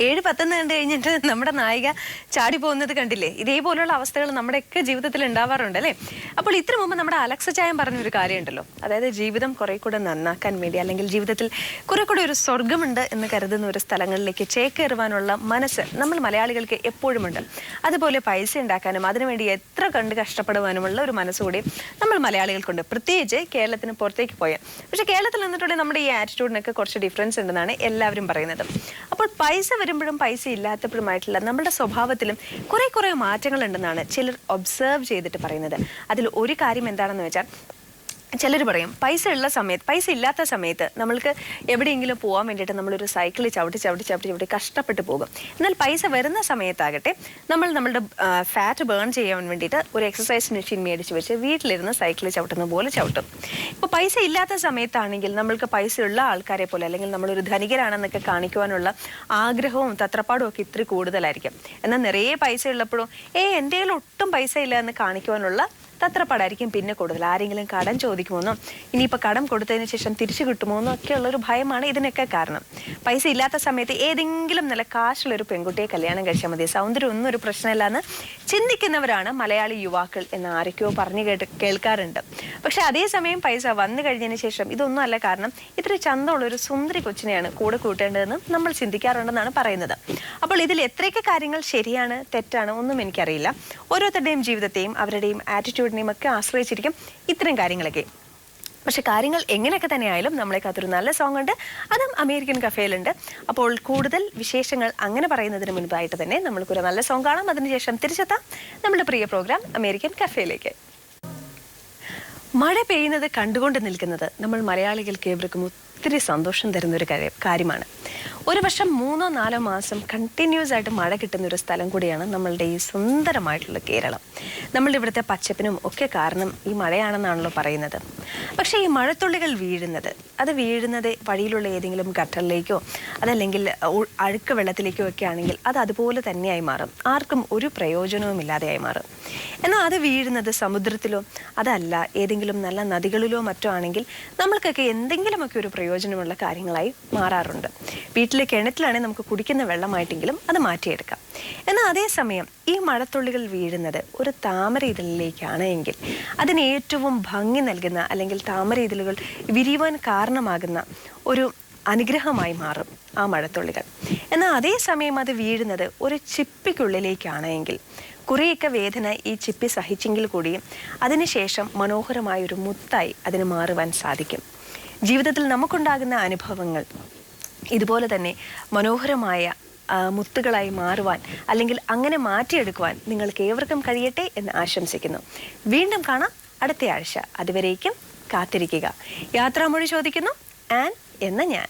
7:10 കണ്ടു കഴിഞ്ഞിട്ട് നമ്മുടെ നായിക ചാടി പോകുന്നത് കണ്ടില്ലേ? ഇതേപോലുള്ള അവസ്ഥകൾ നമ്മുടെയൊക്കെ ജീവിതത്തിൽ ഉണ്ടാവാറുണ്ട് അല്ലേ? അപ്പോൾ ഇത്ര മുമ്പ് നമ്മുടെ അലക്സ ചായം പറഞ്ഞൊരു കാര്യമുണ്ടല്ലോ, അതായത് ജീവിതം കുറെ കൂടെ നന്നാക്കാൻ വേണ്ടി, അല്ലെങ്കിൽ ജീവിതത്തിൽ കുറെ കൂടെ ഒരു സ്വർഗമുണ്ട് എന്ന് കരുതുന്ന ഒരു സ്ഥലങ്ങളിലേക്ക് ചേക്കേറുവാനുള്ള മനസ്സ് നമ്മൾ മലയാളികൾക്ക് എപ്പോഴും ഉണ്ട്. അതുപോലെ പൈസ ഉണ്ടാക്കാനും അതിനുവേണ്ടി എത്ര കണ്ട് കഷ്ടപ്പെടുവാനുമുള്ള ഒരു മനസ്സുകൂടി നമ്മൾ മലയാളികൾക്കുണ്ട്, പ്രത്യേകിച്ച് കേരളത്തിന് പുറത്തേക്ക് പോയാൽ. പക്ഷെ കേരളത്തിൽ നിന്നിട്ടുണ്ടെങ്കിൽ നമ്മുടെ ഈ ആറ്റിറ്റ്യൂഡിനൊക്കെ കുറച്ച് ഡിഫറൻസ് ഉണ്ടെന്നാണ് എല്ലാവരും പറയുന്നത്. അപ്പോൾ പൈസ വരുമ്പോഴും പൈസ ഇല്ലാത്തപ്പോഴുമായിട്ടുള്ള നമ്മുടെ സ്വഭാവത്തിലും കുറെ മാറ്റങ്ങൾ ഉണ്ടെന്നാണ് ചിലർ ഒബ്സർവ് ചെയ്തിട്ട് പറയുന്നത്. അതിൽ ഒരു കാര്യം എന്താണെന്ന് വെച്ചാൽ, ചിലർ പറയും പൈസ ഉള്ള സമയത്ത്, പൈസ ഇല്ലാത്ത സമയത്ത് നമ്മൾക്ക് എവിടെയെങ്കിലും പോകാൻ വേണ്ടിയിട്ട് നമ്മളൊരു സൈക്കിളിൽ ചവിട്ടി കഷ്ടപ്പെട്ട് പോകും. എന്നാൽ പൈസ വരുന്ന സമയത്താകട്ടെ നമ്മൾ നമ്മളുടെ ഫാറ്റ് ബേൺ ചെയ്യാൻ വേണ്ടിയിട്ട് ഒരു എക്സസൈസ് മെഷീൻ മേടിച്ച് വെച്ച് വീട്ടിലിരുന്ന് സൈക്കിളിൽ ചവിട്ടുന്ന പോലെ ചവിട്ടും. ഇപ്പോൾ പൈസ ഇല്ലാത്ത സമയത്താണെങ്കിൽ നമ്മൾക്ക് പൈസ ഉള്ള ആൾക്കാരെ പോലെ, അല്ലെങ്കിൽ നമ്മളൊരു ധനികരാണെന്നൊക്കെ കാണിക്കുവാനുള്ള ആഗ്രഹവും തത്രപ്പാടും ഒക്കെ ഇത്തിരി കൂടുതലായിരിക്കും. എന്നാൽ നിറയെ പൈസ ഉള്ളപ്പോഴും എൻ്റെ കയ്യിൽ ഒട്ടും പൈസ ഇല്ല എന്ന് കാണിക്കുവാനുള്ള തത്രപ്പാടായിരിക്കും പിന്നെ കൂടുതൽ. ആരെങ്കിലും കടം ചോദിക്കുമോന്നോ, ഇനിയിപ്പോൾ കടം കൊടുത്തതിന് ശേഷം തിരിച്ചു കിട്ടുമോന്നോ ഒക്കെയുള്ളൊരു ഭയമാണ് ഇതിനൊക്കെ കാരണം. പൈസ ഇല്ലാത്ത സമയത്ത് ഏതെങ്കിലും നല്ല കാശുള്ളൊരു പെൺകുട്ടിയെ കല്യാണം കഴിച്ചാൽ മതി, സൗന്ദര്യം ഒന്നും ഒരു പ്രശ്നമില്ലാന്ന് ചിന്തിക്കുന്നവരാണ് മലയാളി യുവാക്കൾ എന്ന് ആരൊക്കെയോ പറഞ്ഞു കേൾക്കാറുണ്ട്. പക്ഷെ അതേസമയം പൈസ വന്നു കഴിഞ്ഞതിന് ശേഷം ഇതൊന്നും അല്ല കാരണം, ഇത്ര ചന്തമുള്ളൊരു സുന്ദരി കൊച്ചിനെയാണ് കൂടെ കൂട്ടേണ്ടതെന്ന് നമ്മൾ ചിന്തിക്കാറുണ്ടെന്നാണ് പറയുന്നത്. അപ്പോൾ ഇതിൽ എത്രയൊക്കെ കാര്യങ്ങൾ ശരിയാണ് തെറ്റാണ് ഒന്നും എനിക്കറിയില്ല. ഓരോരുത്തരുടെയും ജീവിതത്തെയും അവരുടെയും ആറ്റിറ്റ്യൂഡിനെയും ഒക്കെ ആശ്രയിച്ചിരിക്കും ഇത്തരം കാര്യങ്ങളൊക്കെ. പക്ഷെ കാര്യങ്ങൾ എങ്ങനെയൊക്കെ തന്നെയായാലും നമ്മളെ കാത്തൊരു നല്ല സോങ് ഉണ്ട്, അതും അമേരിക്കൻ കഫേയിലുണ്ട്. അപ്പോൾ കൂടുതൽ വിശേഷങ്ങൾ അങ്ങനെ പറയുന്നതിന് മുൻപായിട്ട് തന്നെ നമ്മൾക്കൊരു നല്ല സോങ് കാണാം. അതിനുശേഷം തിരിച്ചെത്താം നമ്മുടെ പ്രിയ പ്രോഗ്രാം അമേരിക്കൻ കഫേയിലേക്ക്. മഴ പെയ്യുന്നത് കണ്ടുകൊണ്ട് നിൽക്കുന്നത് നമ്മൾ മലയാളികൾക്ക് ഏവർക്കും ഒത്തിരി സന്തോഷം തരുന്നൊരു കാര്യമാണ്. ഒരു വർഷം 3-4 മാസം കണ്ടിന്യൂസ് ആയിട്ട് മഴ കിട്ടുന്ന ഒരു സ്ഥലം കൂടിയാണ് നമ്മളുടെ ഈ സുന്ദരമായിട്ടുള്ള കേരളം. നമ്മളുടെ ഇവിടുത്തെ പച്ചപ്പിനും ഒക്കെ കാരണം ഈ മഴയാണെന്നാണല്ലോ പറയുന്നത്. പക്ഷേ ഈ മഴത്തുള്ളികൾ വീഴുന്നത് വഴിയിലുള്ള ഏതെങ്കിലും ഗട്ടറിലേക്കോ അതല്ലെങ്കിൽ അഴുക്ക് വെള്ളത്തിലേക്കോ ഒക്കെ ആണെങ്കിൽ അത് അതുപോലെ തന്നെയായി മാറും, ആർക്കും ഒരു പ്രയോജനവും ഇല്ലാതെയായി മാറും. എന്നാൽ അത് വീഴുന്നത് സമുദ്രത്തിലോ അതല്ല ഏതെങ്കിലും നല്ല നദികളിലോ മറ്റോ ആണെങ്കിൽ നമ്മൾക്കൊക്കെ എന്തെങ്കിലുമൊക്കെ ഒരു പ്രയോജനമുള്ള കാര്യങ്ങളായി മാറാറുണ്ട്. വീട്ടിലെ കിണറ്റിലാണെങ്കിൽ നമുക്ക് കുടിക്കുന്ന വെള്ളമായിട്ടെങ്കിലും അത് മാറ്റിയെടുക്കാം. എന്നാൽ അതേസമയം ഈ മഴത്തുള്ളികൾ വീഴുന്നത് ഒരു താമര ഇതളിലേക്കാണ് എങ്കിൽ അതിന് ഏറ്റവും ഭംഗി നൽകുന്ന അല്ലെങ്കിൽ താമര ഇതളുകൾ വിരിയുവാൻ കാരണമാകുന്ന ഒരു അനുഗ്രഹമായി മാറും ആ മഴത്തുള്ളികൾ. എന്നാൽ അതേസമയം അത് വീഴുന്നത് ഒരു ചിപ്പിക്കുള്ളിലേക്കാണ് എങ്കിൽ കുറേയൊക്കെ വേദന ഈ ചിപ്പി സഹിച്ചെങ്കിൽ കൂടിയും അതിനുശേഷം മനോഹരമായൊരു മുത്തായി അതിന് മാറുവാൻ സാധിക്കും. ജീവിതത്തിൽ നമുക്കുണ്ടാകുന്ന അനുഭവങ്ങൾ ഇതുപോലെ തന്നെ മനോഹരമായ മുത്തുകളായി മാറുവാൻ അല്ലെങ്കിൽ അങ്ങനെ മാറ്റിയെടുക്കുവാൻ നിങ്ങൾക്ക് ഏവർക്കും കഴിയട്ടെ എന്ന് ആശംസിക്കുന്നു. വീണ്ടും കാണാം അടുത്ത ആഴ്ച. അതുവരേക്കും കാത്തിരിക്കുക. യാത്രാമൊഴി ചോദിക്കുന്നു ആൻ എന്ന ഞാൻ.